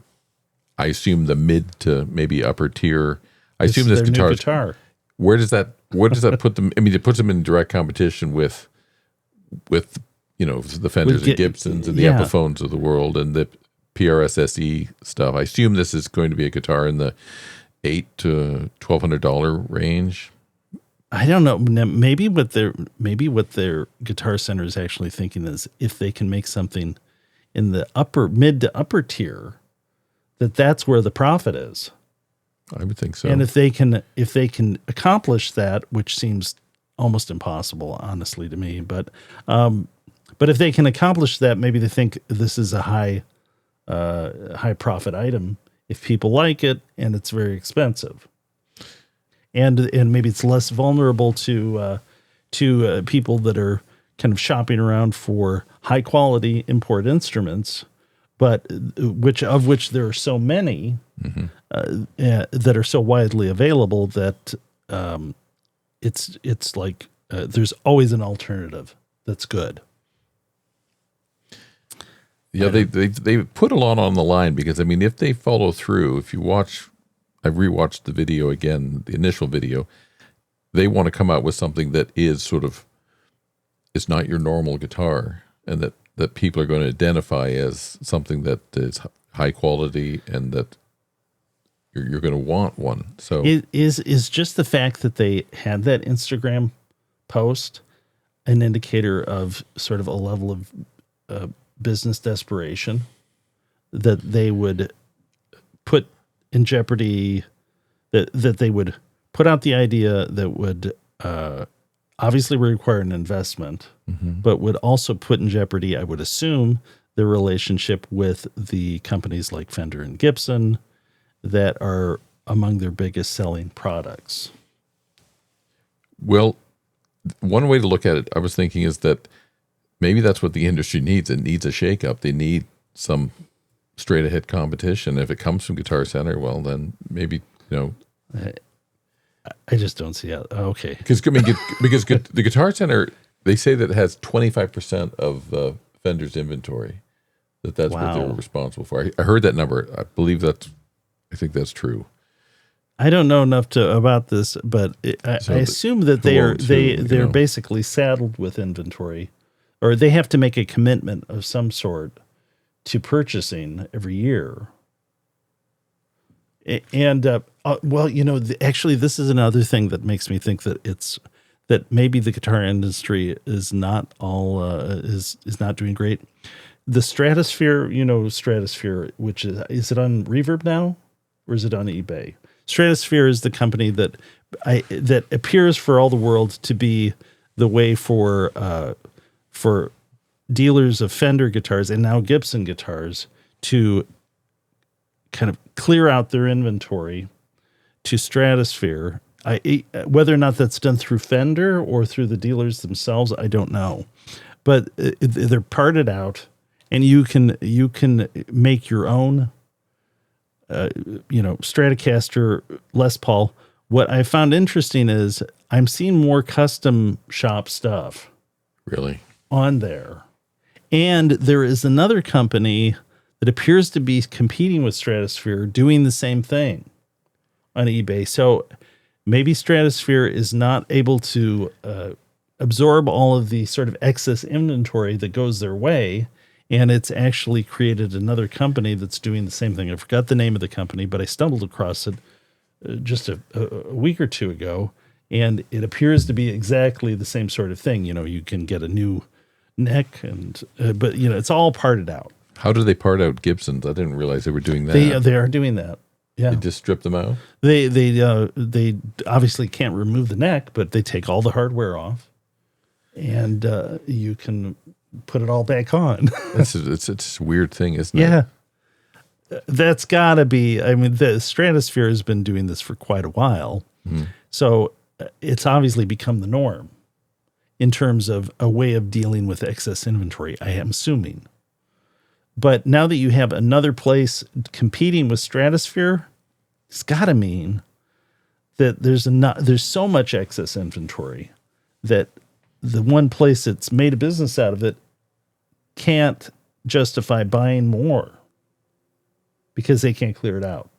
[SPEAKER 1] I assume the mid to maybe upper tier. I assume this guitar. Where does that put them? I mean, it puts them in direct competition with the Fenders and Gibsons and the Epiphones of the world and the PRS-SE stuff. I assume this is going to be a guitar in the $800 to $1,200 range.
[SPEAKER 2] I don't know. Maybe what their Guitar Center is actually thinking is, if they can make something in the mid to upper tier, that's where the profit is.
[SPEAKER 1] I would think so.
[SPEAKER 2] And if they can accomplish that, which seems almost impossible, honestly, to me, but if they can accomplish that, maybe they think this is a high profit item if people like it, and it's very expensive, and maybe it's less vulnerable to people that are kind of shopping around for high quality import instruments, but which there are so many that are so widely available that it's like there's always an alternative that's good.
[SPEAKER 1] Yeah, they put a lot on the line, because I mean, if they follow through, if you watch, I rewatched the video again, the initial video, they want to come out with something that is sort of, it's not your normal guitar, and that people are going to identify as something that is high quality and that you're going to want one. So
[SPEAKER 2] is just the fact that they had that Instagram post an indicator of sort of a level of business desperation that they would put in jeopardy, that they would put out the idea that would obviously require an investment, but would also put in jeopardy, I would assume, the relationship with the companies like Fender and Gibson that are among their biggest selling products?
[SPEAKER 1] Well, one way to look at it, I was thinking, is that maybe that's what the industry needs. It needs a shakeup. They need some straight ahead competition. If it comes from Guitar Center, well, then maybe,
[SPEAKER 2] I just don't see how. Okay.
[SPEAKER 1] Because the Guitar Center, they say that it has 25% of Fender's inventory. That's what they're responsible for. I heard that number. I think that's true.
[SPEAKER 2] I don't know enough about this, but I assume that they're basically saddled with inventory, or they have to make a commitment of some sort to purchasing every year. And actually, this is another thing that makes me think that maybe the guitar industry is not all is not doing great. The Stratosphere, Stratosphere, which is it on Reverb now, or is it on eBay? Stratosphere is the company that appears for all the world to be the way for dealers of Fender guitars and now Gibson guitars to kind of clear out their inventory to Stratosphere. Whether or not that's done through Fender or through the dealers themselves, I don't know. But they're parted out, and you can make your own Stratocaster Les Paul. What I found interesting is I'm seeing more custom shop stuff
[SPEAKER 1] really
[SPEAKER 2] on there. And there is another company that appears to be competing with Stratosphere doing the same thing on eBay. So maybe Stratosphere is not able to absorb all of the sort of excess inventory that goes their way, and it's actually created another company that's doing the same thing. I forgot the name of the company, but I stumbled across it just a week or two ago, and it appears to be exactly the same sort of thing. You can get a new neck, but it's all parted out.
[SPEAKER 1] How do they part out Gibsons? I didn't realize they were doing that.
[SPEAKER 2] They are doing that. Yeah,
[SPEAKER 1] they just strip them out.
[SPEAKER 2] They obviously can't remove the neck, but they take all the hardware off, and you can put it all back on.
[SPEAKER 1] It's a weird thing, isn't it?
[SPEAKER 2] Yeah. That's got to be, I mean, the Stratosphere has been doing this for quite a while. So it's obviously become the norm in terms of a way of dealing with excess inventory, I am assuming. But now that you have another place competing with Stratosphere, it's got to mean that there's so much excess inventory that the one place that's made a business out of it can't justify buying more because they can't clear it out.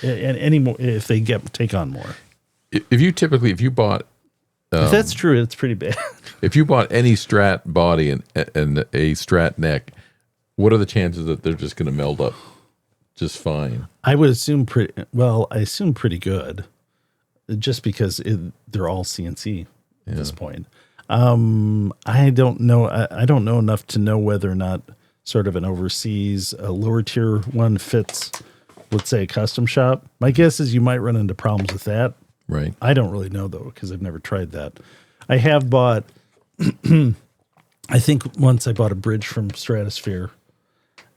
[SPEAKER 2] And anymore if they take on more.
[SPEAKER 1] If you bought,
[SPEAKER 2] if that's true, it's pretty bad.
[SPEAKER 1] If you bought any Strat body and a Strat neck, what are the chances that they're just going to meld up just fine?
[SPEAKER 2] I would assume I assume pretty good, just because they're all CNC at this point. I don't know. I don't know enough to know whether or not sort of an overseas lower tier one fits, let's say, a custom shop. My guess is you might run into problems with that.
[SPEAKER 1] Right.
[SPEAKER 2] I don't really know though, because I've never tried that. I have bought, I think once I bought a bridge from Stratosphere,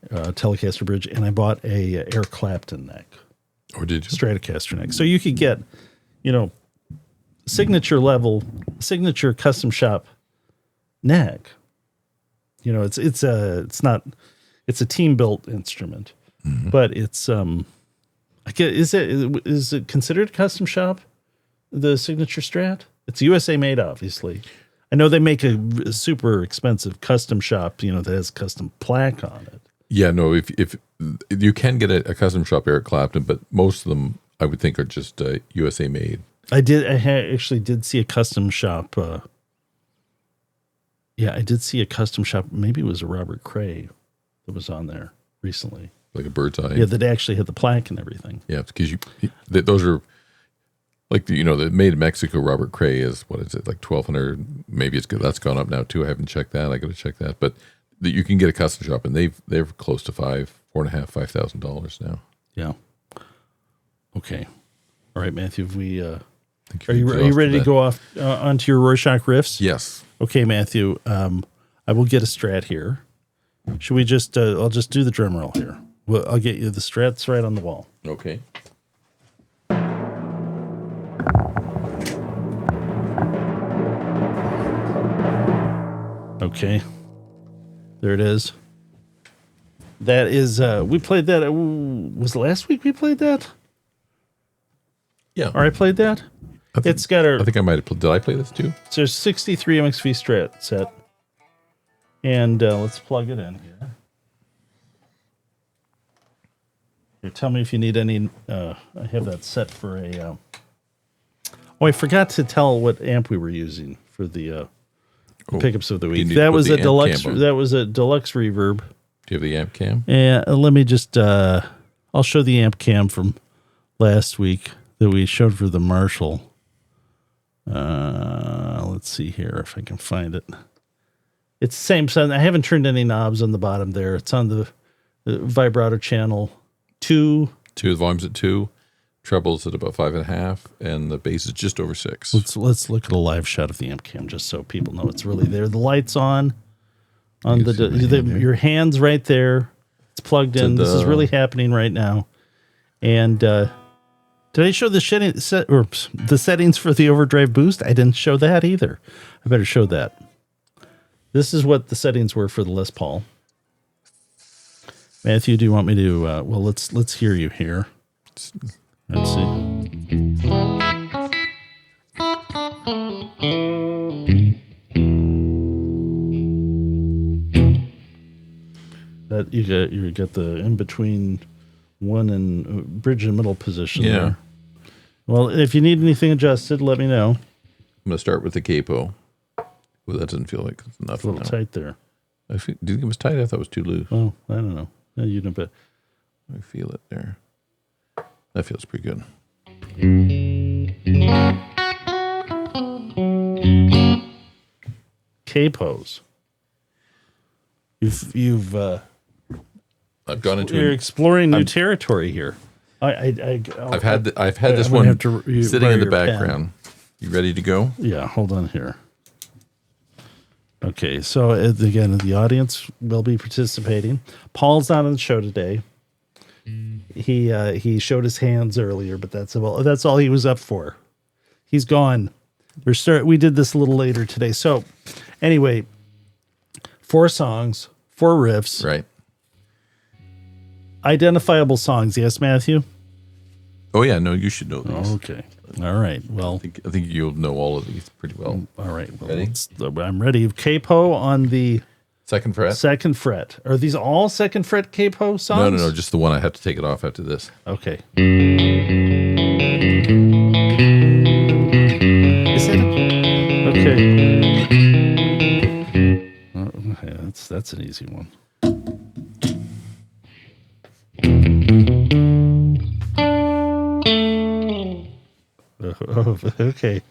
[SPEAKER 2] Telecaster bridge, and I bought a Eric Clapton neck.
[SPEAKER 1] Or did you?
[SPEAKER 2] Stratocaster neck. So you could get, signature custom shop neck. It's a team built instrument, but it's I get is it considered custom shop? The signature Strat? It's USA made, obviously. I know they make a super expensive custom shop, that has custom plaque on it.
[SPEAKER 1] Yeah, no, if you can get a custom shop Eric Clapton, but most of them I would think are just USA made. I
[SPEAKER 2] actually did see a custom shop. I did see a custom shop. Maybe it was a Robert Cray that was on there recently.
[SPEAKER 1] Like a bird's eye.
[SPEAKER 2] Yeah, that actually had the plaque and everything.
[SPEAKER 1] Yeah, because those are like the made in Mexico. Robert Cray is, what is it, like $1,200? Maybe that's gone up now too. I haven't checked that. I got to check that. But you can get a custom shop, and they're close to $5,000 now.
[SPEAKER 2] Yeah. Okay. All right, Matthew. Are you ready to go off onto your Rorschach riffs?
[SPEAKER 1] Yes.
[SPEAKER 2] Okay, Matthew. I will get a Strat here. Should we just? I'll just do the drum roll here. I'll get you the Strat's right on the wall.
[SPEAKER 1] Okay.
[SPEAKER 2] Okay. There it is. That is. We played that. Was it last week we played that?
[SPEAKER 1] Yeah.
[SPEAKER 2] Or I played that. It's got a.
[SPEAKER 1] I think I might have. Did I play this too?
[SPEAKER 2] It's a 63 MXV Strat set. And let's plug it in here. Here, tell me if you need any. I have that set for a. I forgot to tell what amp we were using for the pickups of the week. That was a deluxe. That was a deluxe reverb.
[SPEAKER 1] Do you have the amp cam?
[SPEAKER 2] Yeah. Let me just. I'll show the amp cam from last week that we showed for the Marshall. Let's see here if I can find it. It's the same sound. I haven't turned any knobs on the bottom there. It's on the vibrato channel 2.
[SPEAKER 1] The volume's at 2. Treble's at about 5.5, and the bass is just over 6.
[SPEAKER 2] Let's look at a live shot of the amp cam just so people know it's really there. The light's on your hands right there. It's plugged in. This is really happening right now. And did I show the settings for the overdrive boost? I didn't show that either. I better show that. This is what the settings were for the Les Paul. Matthew, do you want me to? Well, let's hear you here. Let's see. That you got the in between one and bridge and middle position.
[SPEAKER 1] Yeah.
[SPEAKER 2] There. Well, if you need anything adjusted, let me know.
[SPEAKER 1] I'm going to start with the capo. Well, that doesn't feel like it's enough.
[SPEAKER 2] It's a little tight there.
[SPEAKER 1] Do you think it was tight? I thought it was too loose.
[SPEAKER 2] Oh, I don't know. You know, but
[SPEAKER 1] I feel it there. That feels pretty good.
[SPEAKER 2] Capos. You've
[SPEAKER 1] I've gone into.
[SPEAKER 2] You're exploring new territory here.
[SPEAKER 1] I've had this one sitting in the background. You ready to go?
[SPEAKER 2] Yeah. Hold on here. Okay, so again, the audience will be participating. Paul's not on the show today. He showed his hands earlier, but that's all he was up for. He's gone. We did this a little later today. So anyway, 4 songs, 4 riffs.
[SPEAKER 1] Right.
[SPEAKER 2] Identifiable songs. Yes, Matthew?
[SPEAKER 1] Oh yeah, no, you should know these.
[SPEAKER 2] Okay. All right. Well,
[SPEAKER 1] I think you'll know all of these pretty well.
[SPEAKER 2] All right. Well,
[SPEAKER 1] Ready?
[SPEAKER 2] I'm ready. Capo on the
[SPEAKER 1] second fret.
[SPEAKER 2] Second fret. Are these all second fret capo songs?
[SPEAKER 1] No, just the one. I have to take it off after this.
[SPEAKER 2] Okay. Is it? Okay. Yeah, that's an easy one. Oh, okay.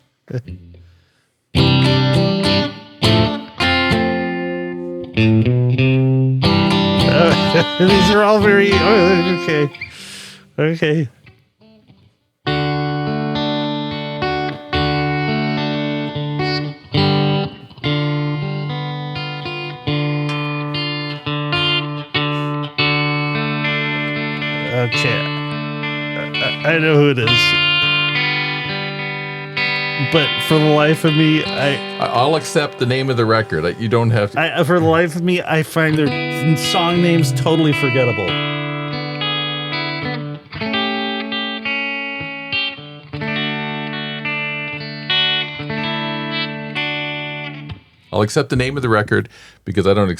[SPEAKER 2] These are all very okay. Okay. Okay. I know who it is. But for the life of me,
[SPEAKER 1] I'll accept the name of the record. You don't have to.
[SPEAKER 2] For the life of me, I find their song names totally forgettable.
[SPEAKER 1] I'll accept the name of the record because I don't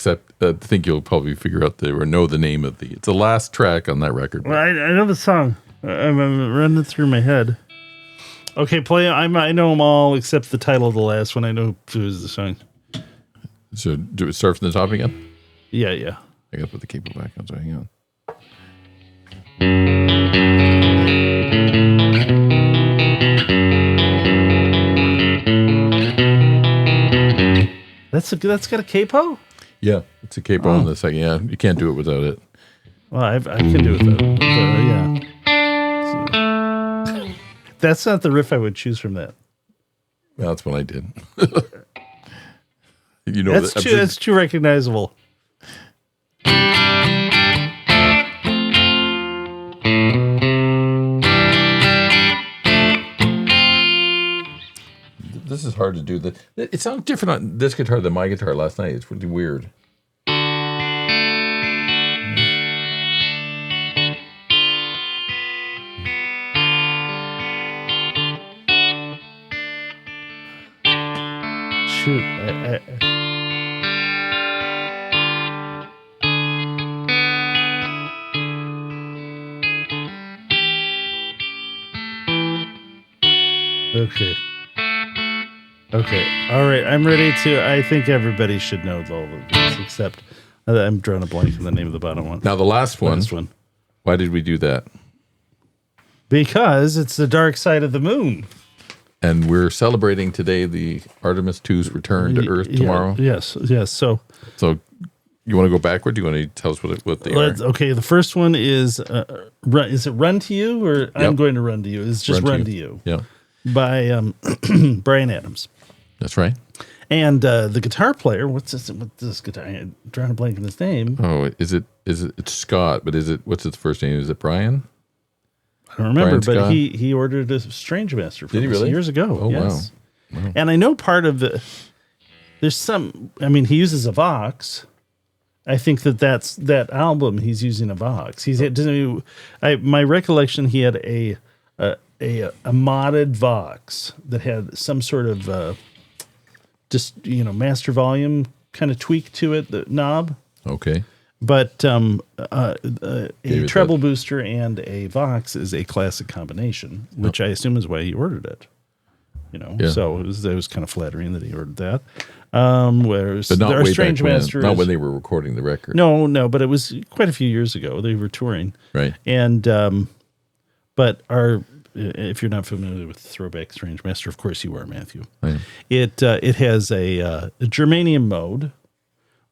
[SPEAKER 1] think you'll probably figure out or know the name of it's the last track on that record.
[SPEAKER 2] Well, I know the song. I'm running it through my head. Okay, play. I know them all except the title of the last one. I know who's the song.
[SPEAKER 1] So do it start from the top again?
[SPEAKER 2] Yeah.
[SPEAKER 1] I gotta put the cable back on. So hang on.
[SPEAKER 2] That's got a capo?
[SPEAKER 1] Yeah, it's a capo on the second. Yeah, you can't do it without it.
[SPEAKER 2] Well, I can do it though. Yeah. So, that's not the riff I would choose from that.
[SPEAKER 1] Well, that's what I did.
[SPEAKER 2] That's too recognizable.
[SPEAKER 1] This is hard to do. It sounds different on this guitar than my guitar last night. It's really weird.
[SPEAKER 2] Shoot. Okay. All right. I'm ready to. I think everybody should know all of these, except I'm drawing a blank on the name of the bottom one.
[SPEAKER 1] Now, the last one. Why did we do that?
[SPEAKER 2] Because it's the dark side of the moon.
[SPEAKER 1] And we're celebrating today the Artemis II's return to Earth tomorrow.
[SPEAKER 2] Yes. So
[SPEAKER 1] you want to go backward? Do you want to tell us what they are?
[SPEAKER 2] Okay. The first one is is it Run to You or I'm Going to Run to You? It's just Run to You.
[SPEAKER 1] Yeah.
[SPEAKER 2] By Bryan Adams.
[SPEAKER 1] That's right.
[SPEAKER 2] And the guitar player, what's this guitar? I'm drawing a blank on his name.
[SPEAKER 1] Oh, it's Scott, but what's his first name? Is it Brian?
[SPEAKER 2] I don't remember, but he ordered a Strange Master from us years ago.
[SPEAKER 1] Oh,
[SPEAKER 2] yes.
[SPEAKER 1] Wow.
[SPEAKER 2] And I know part of there's some, he uses a Vox. I think that album he's using a Vox. My recollection, he had a modded Vox that had some sort of master volume kind of tweak to it, the knob.
[SPEAKER 1] Okay.
[SPEAKER 2] But a treble booster and a Vox is a classic combination, which I assume is why he ordered it. So it was kind of flattering that he ordered that. Whereas
[SPEAKER 1] but not way
[SPEAKER 2] Strange
[SPEAKER 1] back
[SPEAKER 2] Master
[SPEAKER 1] not when they were recording the record.
[SPEAKER 2] No, but it was quite a few years ago. They were touring,
[SPEAKER 1] right?
[SPEAKER 2] And if you're not familiar with ThroBak Strange Master, of course you are, Matthew.
[SPEAKER 1] Right.
[SPEAKER 2] It has a germanium mode,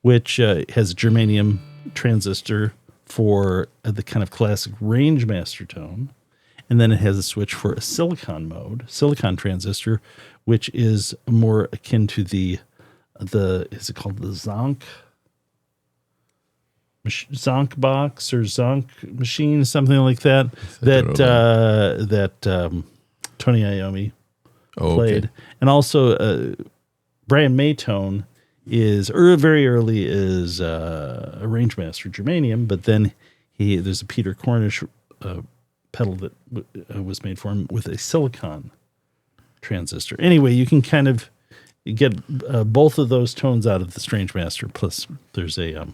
[SPEAKER 2] which has a germanium transistor for the kind of classic range master tone. And then it has a switch for a silicon transistor, which is more akin to is it called the Zonk box or Zonk machine, something like that, that Tony Iommi played. Okay. And also Brian Maytone very early is a range master germanium, but then there's a Peter Cornish pedal that was made for him with a silicon transistor. Anyway, you can kind of get both of those tones out of the Strange Master. Plus, there's a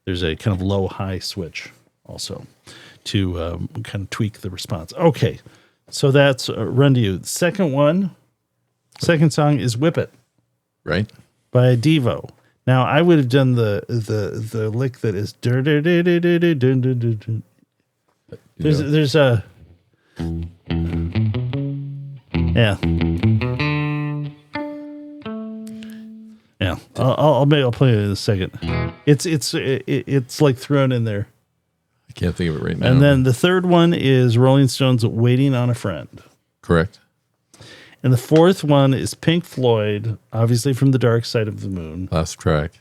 [SPEAKER 2] kind of low-high switch also to kind of tweak the response. Okay, so that's Run to You. The second song is Whip It.
[SPEAKER 1] Right.
[SPEAKER 2] By Devo. Now, I would have done the lick that is... There's a... Yeah. Yeah. I'll play it in a second. It's like thrown in there.
[SPEAKER 1] I can't think of it right now.
[SPEAKER 2] And then the third one is Rolling Stones' Waiting on a Friend.
[SPEAKER 1] Correct.
[SPEAKER 2] And the fourth one is Pink Floyd, obviously from the Dark Side of the Moon.
[SPEAKER 1] Last track.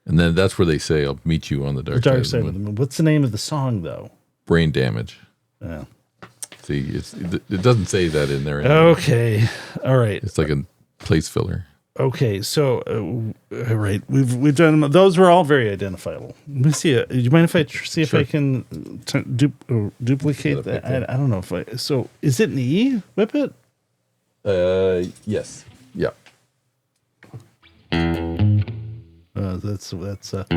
[SPEAKER 2] And
[SPEAKER 1] then that's where they say, I'll meet you on the dark side of the moon.
[SPEAKER 2] What's the name of the song, though?
[SPEAKER 1] Brain Damage.
[SPEAKER 2] Yeah.
[SPEAKER 1] See, it doesn't say that in there
[SPEAKER 2] anymore. Okay. All right.
[SPEAKER 1] It's like a place filler.
[SPEAKER 2] Okay, so all right, we've done them. Those were all very identifiable. Let me see. Do you mind if I see if I can duplicate that? I don't know if I. So is it an E? Whip It?
[SPEAKER 1] Yes. Yeah.
[SPEAKER 2] That's.
[SPEAKER 1] Yeah, it's up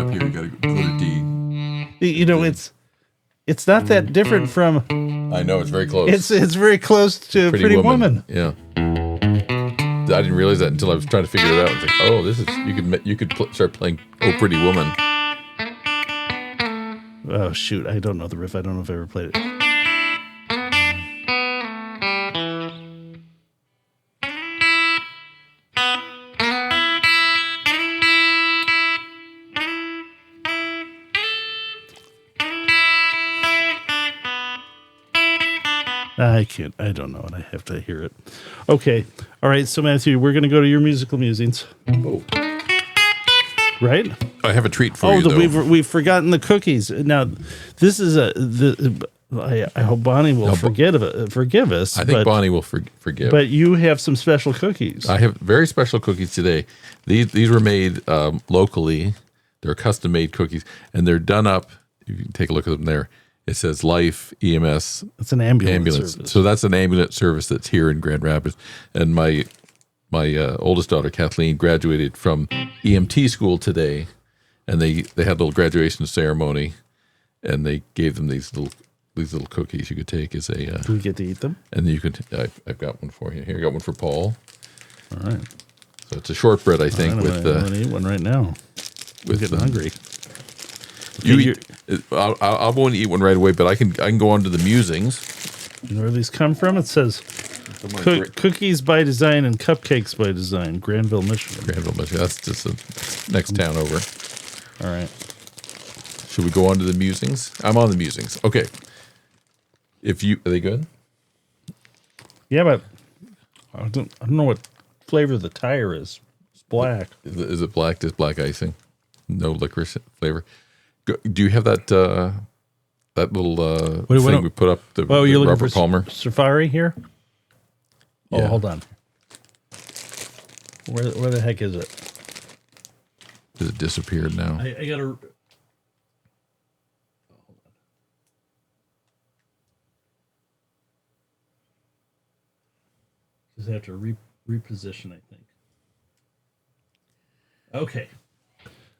[SPEAKER 1] here. You got to go to D.
[SPEAKER 2] You know, it's not that different from.
[SPEAKER 1] I know it's very close.
[SPEAKER 2] It's very close to Pretty Woman.
[SPEAKER 1] Yeah. I didn't realize that until I was trying to figure it out. I was like, oh, this is you could start playing "Oh Pretty Woman."
[SPEAKER 2] Oh shoot, I don't know the riff. I don't know if I ever played it. I can't. I don't know it. I have to hear it. Okay. All right. So, Matthew, we're going to go to your musical musings.
[SPEAKER 1] Oh.
[SPEAKER 2] Right?
[SPEAKER 1] I have a treat for you, though.
[SPEAKER 2] We've forgotten the cookies. Now, this is I hope Bonnie will forgive us.
[SPEAKER 1] I think Bonnie will forgive.
[SPEAKER 2] But you have some special cookies.
[SPEAKER 1] I have very special cookies today. These were made locally. They're custom-made cookies, and they're done up. You can take a look at them there. It says Life EMS.
[SPEAKER 2] It's an ambulance service.
[SPEAKER 1] So that's an ambulance service that's here in Grand Rapids. And my oldest daughter, Kathleen, graduated from EMT school today. And they had a little graduation ceremony. And they gave them these little cookies you could take as a...
[SPEAKER 2] Do we get to eat them?
[SPEAKER 1] And you could... I've got one for you. Here, I got one for Paul.
[SPEAKER 2] All right.
[SPEAKER 1] So it's a shortbread, I think.
[SPEAKER 2] I'm going to eat one right now. I'm getting hungry.
[SPEAKER 1] I'll go and eat one right away, but I can go on to the musings.
[SPEAKER 2] You know where these come from? It says Cookies by Design and Cupcakes by Design, Granville, Michigan.
[SPEAKER 1] That's just the next town over.
[SPEAKER 2] All right.
[SPEAKER 1] Should we go on to the musings? I'm on the musings. Okay. Are they good?
[SPEAKER 2] Yeah, but I don't know what flavor the tire is. It's black.
[SPEAKER 1] Is it black? Just black icing? No licorice flavor? Do you have that little thing we put up, the
[SPEAKER 2] you're looking
[SPEAKER 1] Robert
[SPEAKER 2] for
[SPEAKER 1] Palmer?
[SPEAKER 2] Safari here?
[SPEAKER 1] Yeah.
[SPEAKER 2] Oh, hold on. Where the heck is it?
[SPEAKER 1] Has it disappeared now?
[SPEAKER 2] I got to... Hold on. Just have to reposition, I think. Okay.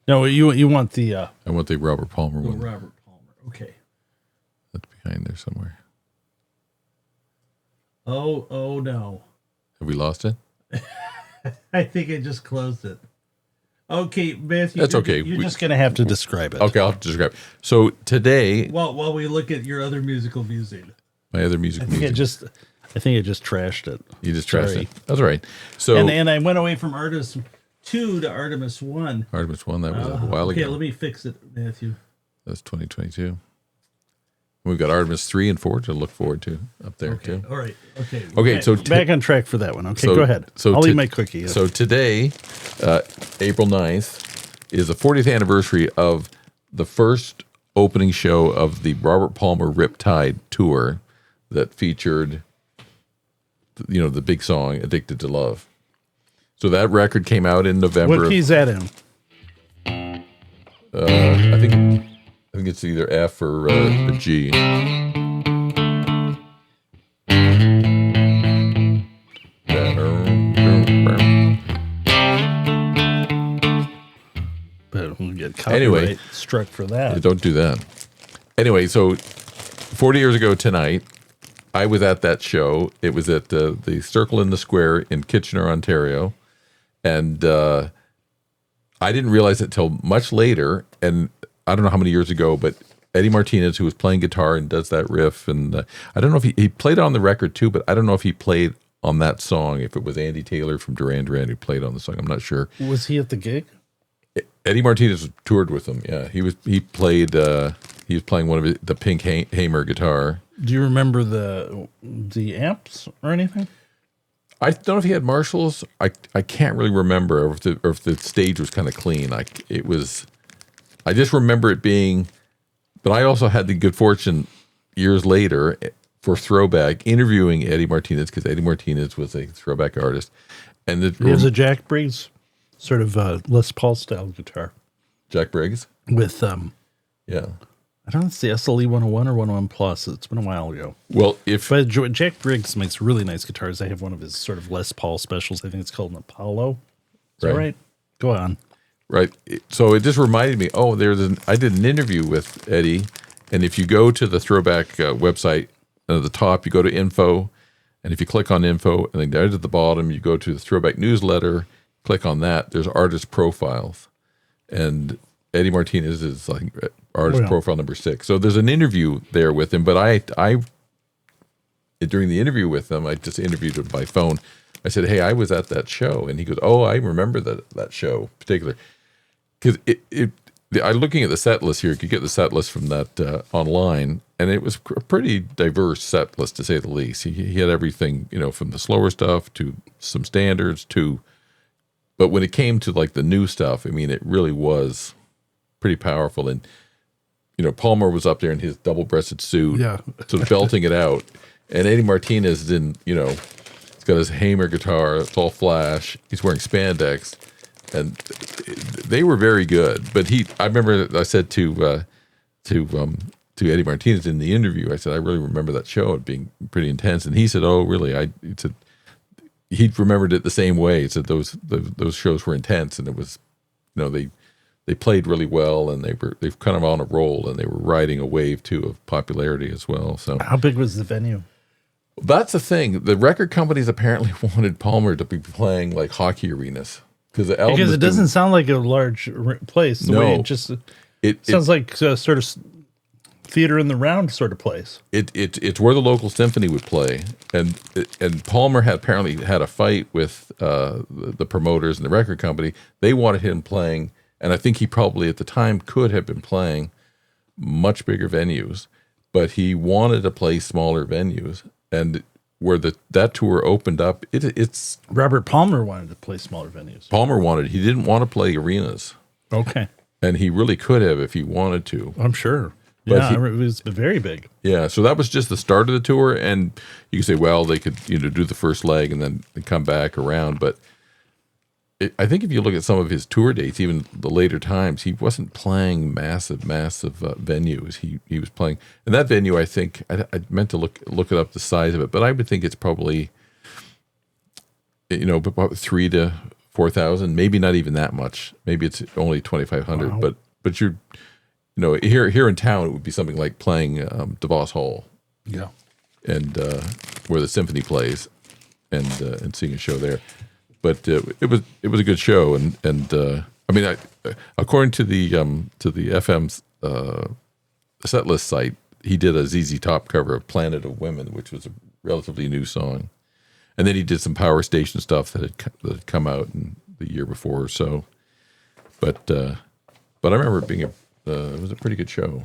[SPEAKER 2] No, you want the...
[SPEAKER 1] I want the Robert Palmer one.
[SPEAKER 2] Robert Palmer, okay.
[SPEAKER 1] That's behind there somewhere.
[SPEAKER 2] Oh no.
[SPEAKER 1] Have we lost it?
[SPEAKER 2] I think I just closed it. Okay, Matthew.
[SPEAKER 1] That's okay.
[SPEAKER 2] You're just going to have to describe it.
[SPEAKER 1] Okay, I'll have to describe it. So today...
[SPEAKER 2] While we look at your other musical musing.
[SPEAKER 1] My other musical musing.
[SPEAKER 2] I think I just trashed it.
[SPEAKER 1] You just trashed it. That's all right. So,
[SPEAKER 2] and I went away from Artemis 2 to Artemis 1.
[SPEAKER 1] Artemis 1, that was a while ago.
[SPEAKER 2] Okay, let me fix it, Matthew.
[SPEAKER 1] That's 2022. We've got Artemis 3 and 4 to look forward to up there, too.
[SPEAKER 2] All right.
[SPEAKER 1] Okay, so...
[SPEAKER 2] back on track for that one. Okay, go ahead. I'll eat my cookie.
[SPEAKER 1] So today, April 9th, is the 40th anniversary of the first opening show of the Robert Palmer Riptide tour that featured, the big song, Addicted to Love. So that record came out in November.
[SPEAKER 2] What key is that in?
[SPEAKER 1] I think think it's either F or a G.
[SPEAKER 2] But we'll get copyright struck for that.
[SPEAKER 1] Don't do that. Anyway, so 40 years ago tonight, I was at that show. It was at the Circle in the Square in Kitchener, Ontario. And I didn't realize it till much later. And I don't know how many years ago, but Eddie Martinez, who was playing guitar and does that riff. And I don't know if he played on the record too, but I don't know if he played on that song, if it was Andy Taylor from Duran Duran who played on the song. I'm not sure.
[SPEAKER 2] Was he at the gig?
[SPEAKER 1] Eddie Martinez toured with him. Yeah, he was playing one of the pink Hamer guitar.
[SPEAKER 2] Do you remember the amps or anything?
[SPEAKER 1] I don't know if he had Marshalls. I can't really remember, or if the stage was kind of clean. I just remember it being. But I also had the good fortune years later for ThroBak interviewing Eddie Martinez, because Eddie Martinez was a ThroBak artist, and it
[SPEAKER 2] was a Jack Briggs sort of Les Paul style guitar.
[SPEAKER 1] Jack Briggs
[SPEAKER 2] with
[SPEAKER 1] yeah.
[SPEAKER 2] I don't know if it's the SLE 101 or 101 Plus. It's been a while ago.
[SPEAKER 1] Well,
[SPEAKER 2] but Jack Briggs makes really nice guitars. I have one of his sort of Les Paul specials. I think it's called an Apollo. Is that right? Go on.
[SPEAKER 1] Right. So it just reminded me. Oh, I did an interview with Eddie, and if you go to the ThroBak website, at the top you go to info, and if you click on info, and then down at the bottom you go to the ThroBak newsletter. Click on that. There's artist profiles, and Eddie Martinez is like artist profile number 6. So there's an interview there with him. But I during the interview with him, I just interviewed him by phone. I said, "Hey, I was at that show," and he goes, "Oh, I remember that show in particular." Because I'm looking at the set list here. You could get the set list from that online, and it was a pretty diverse set list, to say the least. He had everything, from the slower stuff to some standards to. But when it came to like the new stuff, I mean, it really was pretty powerful. And, Palmer was up there in his double-breasted suit, sort of belting it out. And Eddie Martinez he's got his Hamer guitar. It's all flash. He's wearing spandex. And they were very good. But I remember I said to Eddie Martinez in the interview, I said, I really remember that show it being pretty intense. And he said, oh, really? He remembered it the same way. He said those shows were intense, and it was, they played really well, and they've kind of on a roll, and they were riding a wave too of popularity as well. So
[SPEAKER 2] how big was the venue?
[SPEAKER 1] That's the thing. The record companies apparently wanted Palmer to be playing like hockey arenas because it
[SPEAKER 2] doesn't sound like a large place. The way it sounds like sort of theater in the round sort of place.
[SPEAKER 1] It's where the local symphony would play, and Palmer apparently had a fight with the promoters and the record company. They wanted him playing, and I think he probably at the time could have been playing much bigger venues, but he wanted to play smaller venues. And where that tour opened up, it's
[SPEAKER 2] Robert Palmer wanted to play smaller venues.
[SPEAKER 1] He didn't want to play arenas.
[SPEAKER 2] Okay,
[SPEAKER 1] and he really could have if he wanted to.
[SPEAKER 2] I'm sure. But it was very big.
[SPEAKER 1] Yeah, so that was just the start of the tour, and you could say, well, they could do the first leg and then come back around. But I think if you look at some of his tour dates, even the later times, he wasn't playing massive venues. He was playing, and that venue, I think, I meant to look it up the size of it, but I would think it's probably about 3,000 to 4,000, maybe not even that much. Maybe it's only 2,500. Wow. But you're. Here in town, it would be something like playing DeVos Hall, and where the symphony plays, and seeing a show there. But it was a good show, and I mean, according to the FM's set list site, he did a ZZ Top cover of "Planet of Women," which was a relatively new song, and then he did some Power Station stuff that had come out in the year before or so. But I remember it being it was a pretty good show.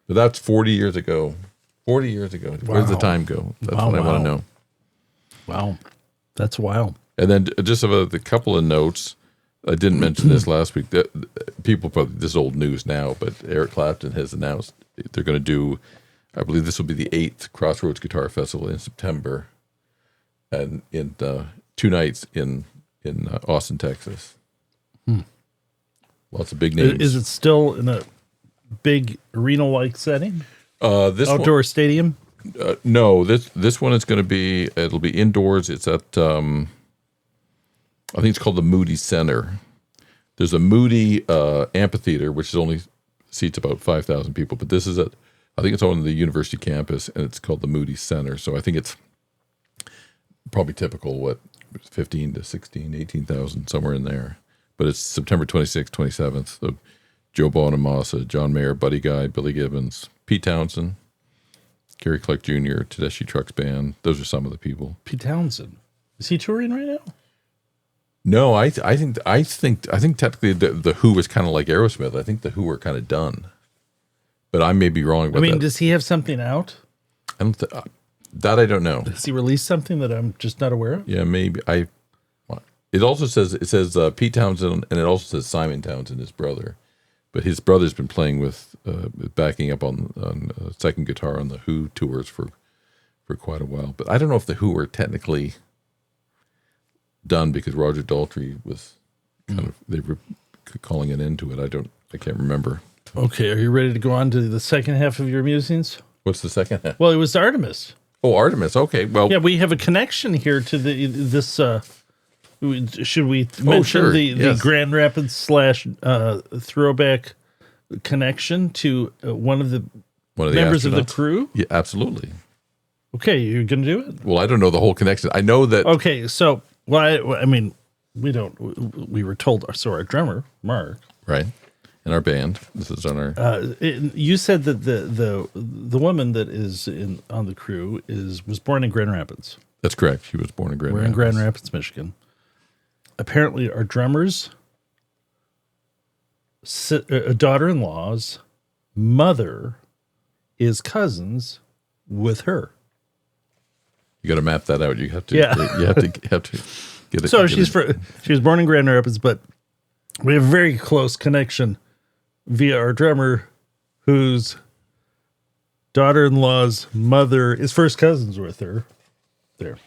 [SPEAKER 1] But that's 40 years ago. 40 years ago. Wow. Where does the time go? That's what I want to know.
[SPEAKER 2] Wow. That's wild.
[SPEAKER 1] And then just a couple of notes. I didn't mention this last week. People probably, this is old news now, but Eric Clapton has announced they're going to do, I believe this will be the 8th Crossroads Guitar Festival in September, and in 2 nights in Austin, Texas. Lots of big names.
[SPEAKER 2] Is it still in a big arena-like setting?
[SPEAKER 1] This
[SPEAKER 2] outdoor stadium?
[SPEAKER 1] No, this one is going to be. It'll be indoors. It's at. I think it's called the Moody Center. There's a Moody amphitheater, which only seats about 5,000 people. But this is I think it's on the university campus, and it's called the Moody Center. So I think it's probably typical, 15 to 16, 18,000, somewhere in there. But it's September 26th, 27th. So Joe Bonamassa, John Mayer, Buddy Guy, Billy Gibbons, Pete Townsend, Gary Clark Jr., Tedeschi Trucks Band. Those are some of the people.
[SPEAKER 2] Pete Townsend. Is he touring right now?
[SPEAKER 1] No, I think technically the Who was kind of like Aerosmith. I think the Who were kind of done, but I may be wrong about that.
[SPEAKER 2] Does he have something out?
[SPEAKER 1] That I don't know.
[SPEAKER 2] Does he release something that I'm just not aware of?
[SPEAKER 1] Yeah, maybe. It also says Pete Townsend, and it also says Simon Townsend, his brother, but his brother's been playing with backing up on second guitar on the Who tours for quite a while. But I don't know if the Who were technically done because Roger Daltrey was they were calling an end to it. I can't remember.
[SPEAKER 2] Okay, are you ready to go on to the second half of your musings?
[SPEAKER 1] What's the second half?
[SPEAKER 2] Well, it was Artemis.
[SPEAKER 1] Oh, Artemis. Okay, well,
[SPEAKER 2] yeah, we have a connection here to this. Should we mention the Grand Rapids / ThroBak connection to one of the members of the crew?
[SPEAKER 1] Yeah, absolutely.
[SPEAKER 2] Okay, you're going to do it?
[SPEAKER 1] Well, I don't know the whole connection. I know that.
[SPEAKER 2] Okay, so we were told. So our drummer Mark,
[SPEAKER 1] right, in our band. This is on our.
[SPEAKER 2] You said that the woman that is on the crew was born in Grand Rapids.
[SPEAKER 1] That's correct. She was born in Grand Rapids.
[SPEAKER 2] We're in Grand Rapids, Michigan. Apparently, our drummer's daughter-in-law's mother is cousins with her.
[SPEAKER 1] You got to map that out. You have to. Yeah. You have to get it.
[SPEAKER 2] So she was born in Grand Rapids, but we have a very close connection via our drummer, whose daughter-in-law's mother is first cousins with her. There.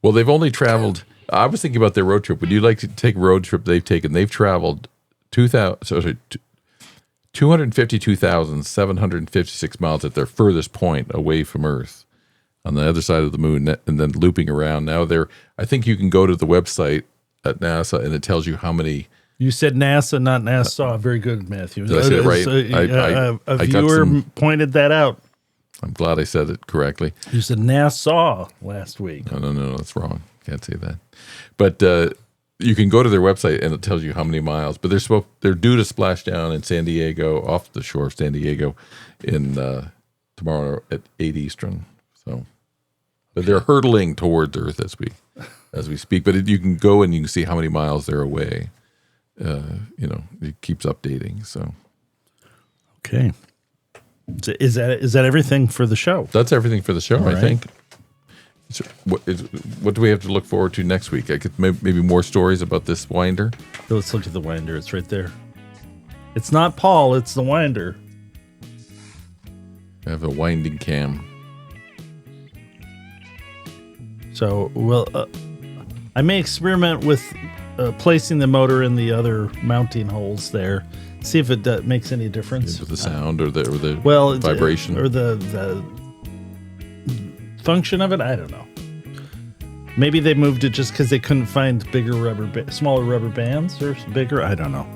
[SPEAKER 1] Well, they've only traveled. I was thinking about their road trip. Would you like to take a road trip they've taken? They've traveled 252,756 miles at their furthest point away from Earth on the other side of the moon, and then looping around. Now I think you can go to the website at NASA, and it tells you how many.
[SPEAKER 2] You said NASA, not Nassau. Very good, Matthew.
[SPEAKER 1] Did I say it right?
[SPEAKER 2] A viewer pointed that out.
[SPEAKER 1] I'm glad I said it correctly.
[SPEAKER 2] You said Nassau last week.
[SPEAKER 1] No, that's wrong. Can't say that. But you can go to their website and it tells you how many miles. But they're due to splash down in San Diego, off the shore of San Diego, in tomorrow at 8 Eastern. So, but they're hurtling towards Earth as we speak. But you can go and you can see how many miles they're away. It keeps updating. So,
[SPEAKER 2] okay. Is that everything for the show?
[SPEAKER 1] That's everything for the show, I think. So what do we have to look forward to next week? I could maybe more stories about this winder.
[SPEAKER 2] Let's look at the winder. It's right there. It's not Paul. It's the winder.
[SPEAKER 1] I have a winding cam.
[SPEAKER 2] So, I may experiment with placing the motor in the other mounting holes there. See if it makes any difference.
[SPEAKER 1] With the sound or the vibration
[SPEAKER 2] or the function of it. I don't know. Maybe they moved it just because they couldn't find smaller rubber bands or bigger. I don't know.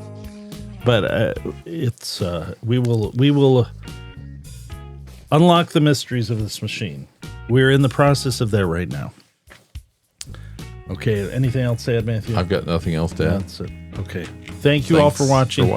[SPEAKER 2] But it's we will unlock the mysteries of this machine. We're in the process of that right now. Okay. Anything else to add, Matthew?
[SPEAKER 1] I've got nothing else to add.
[SPEAKER 2] That's it. Okay. Thanks all for watching.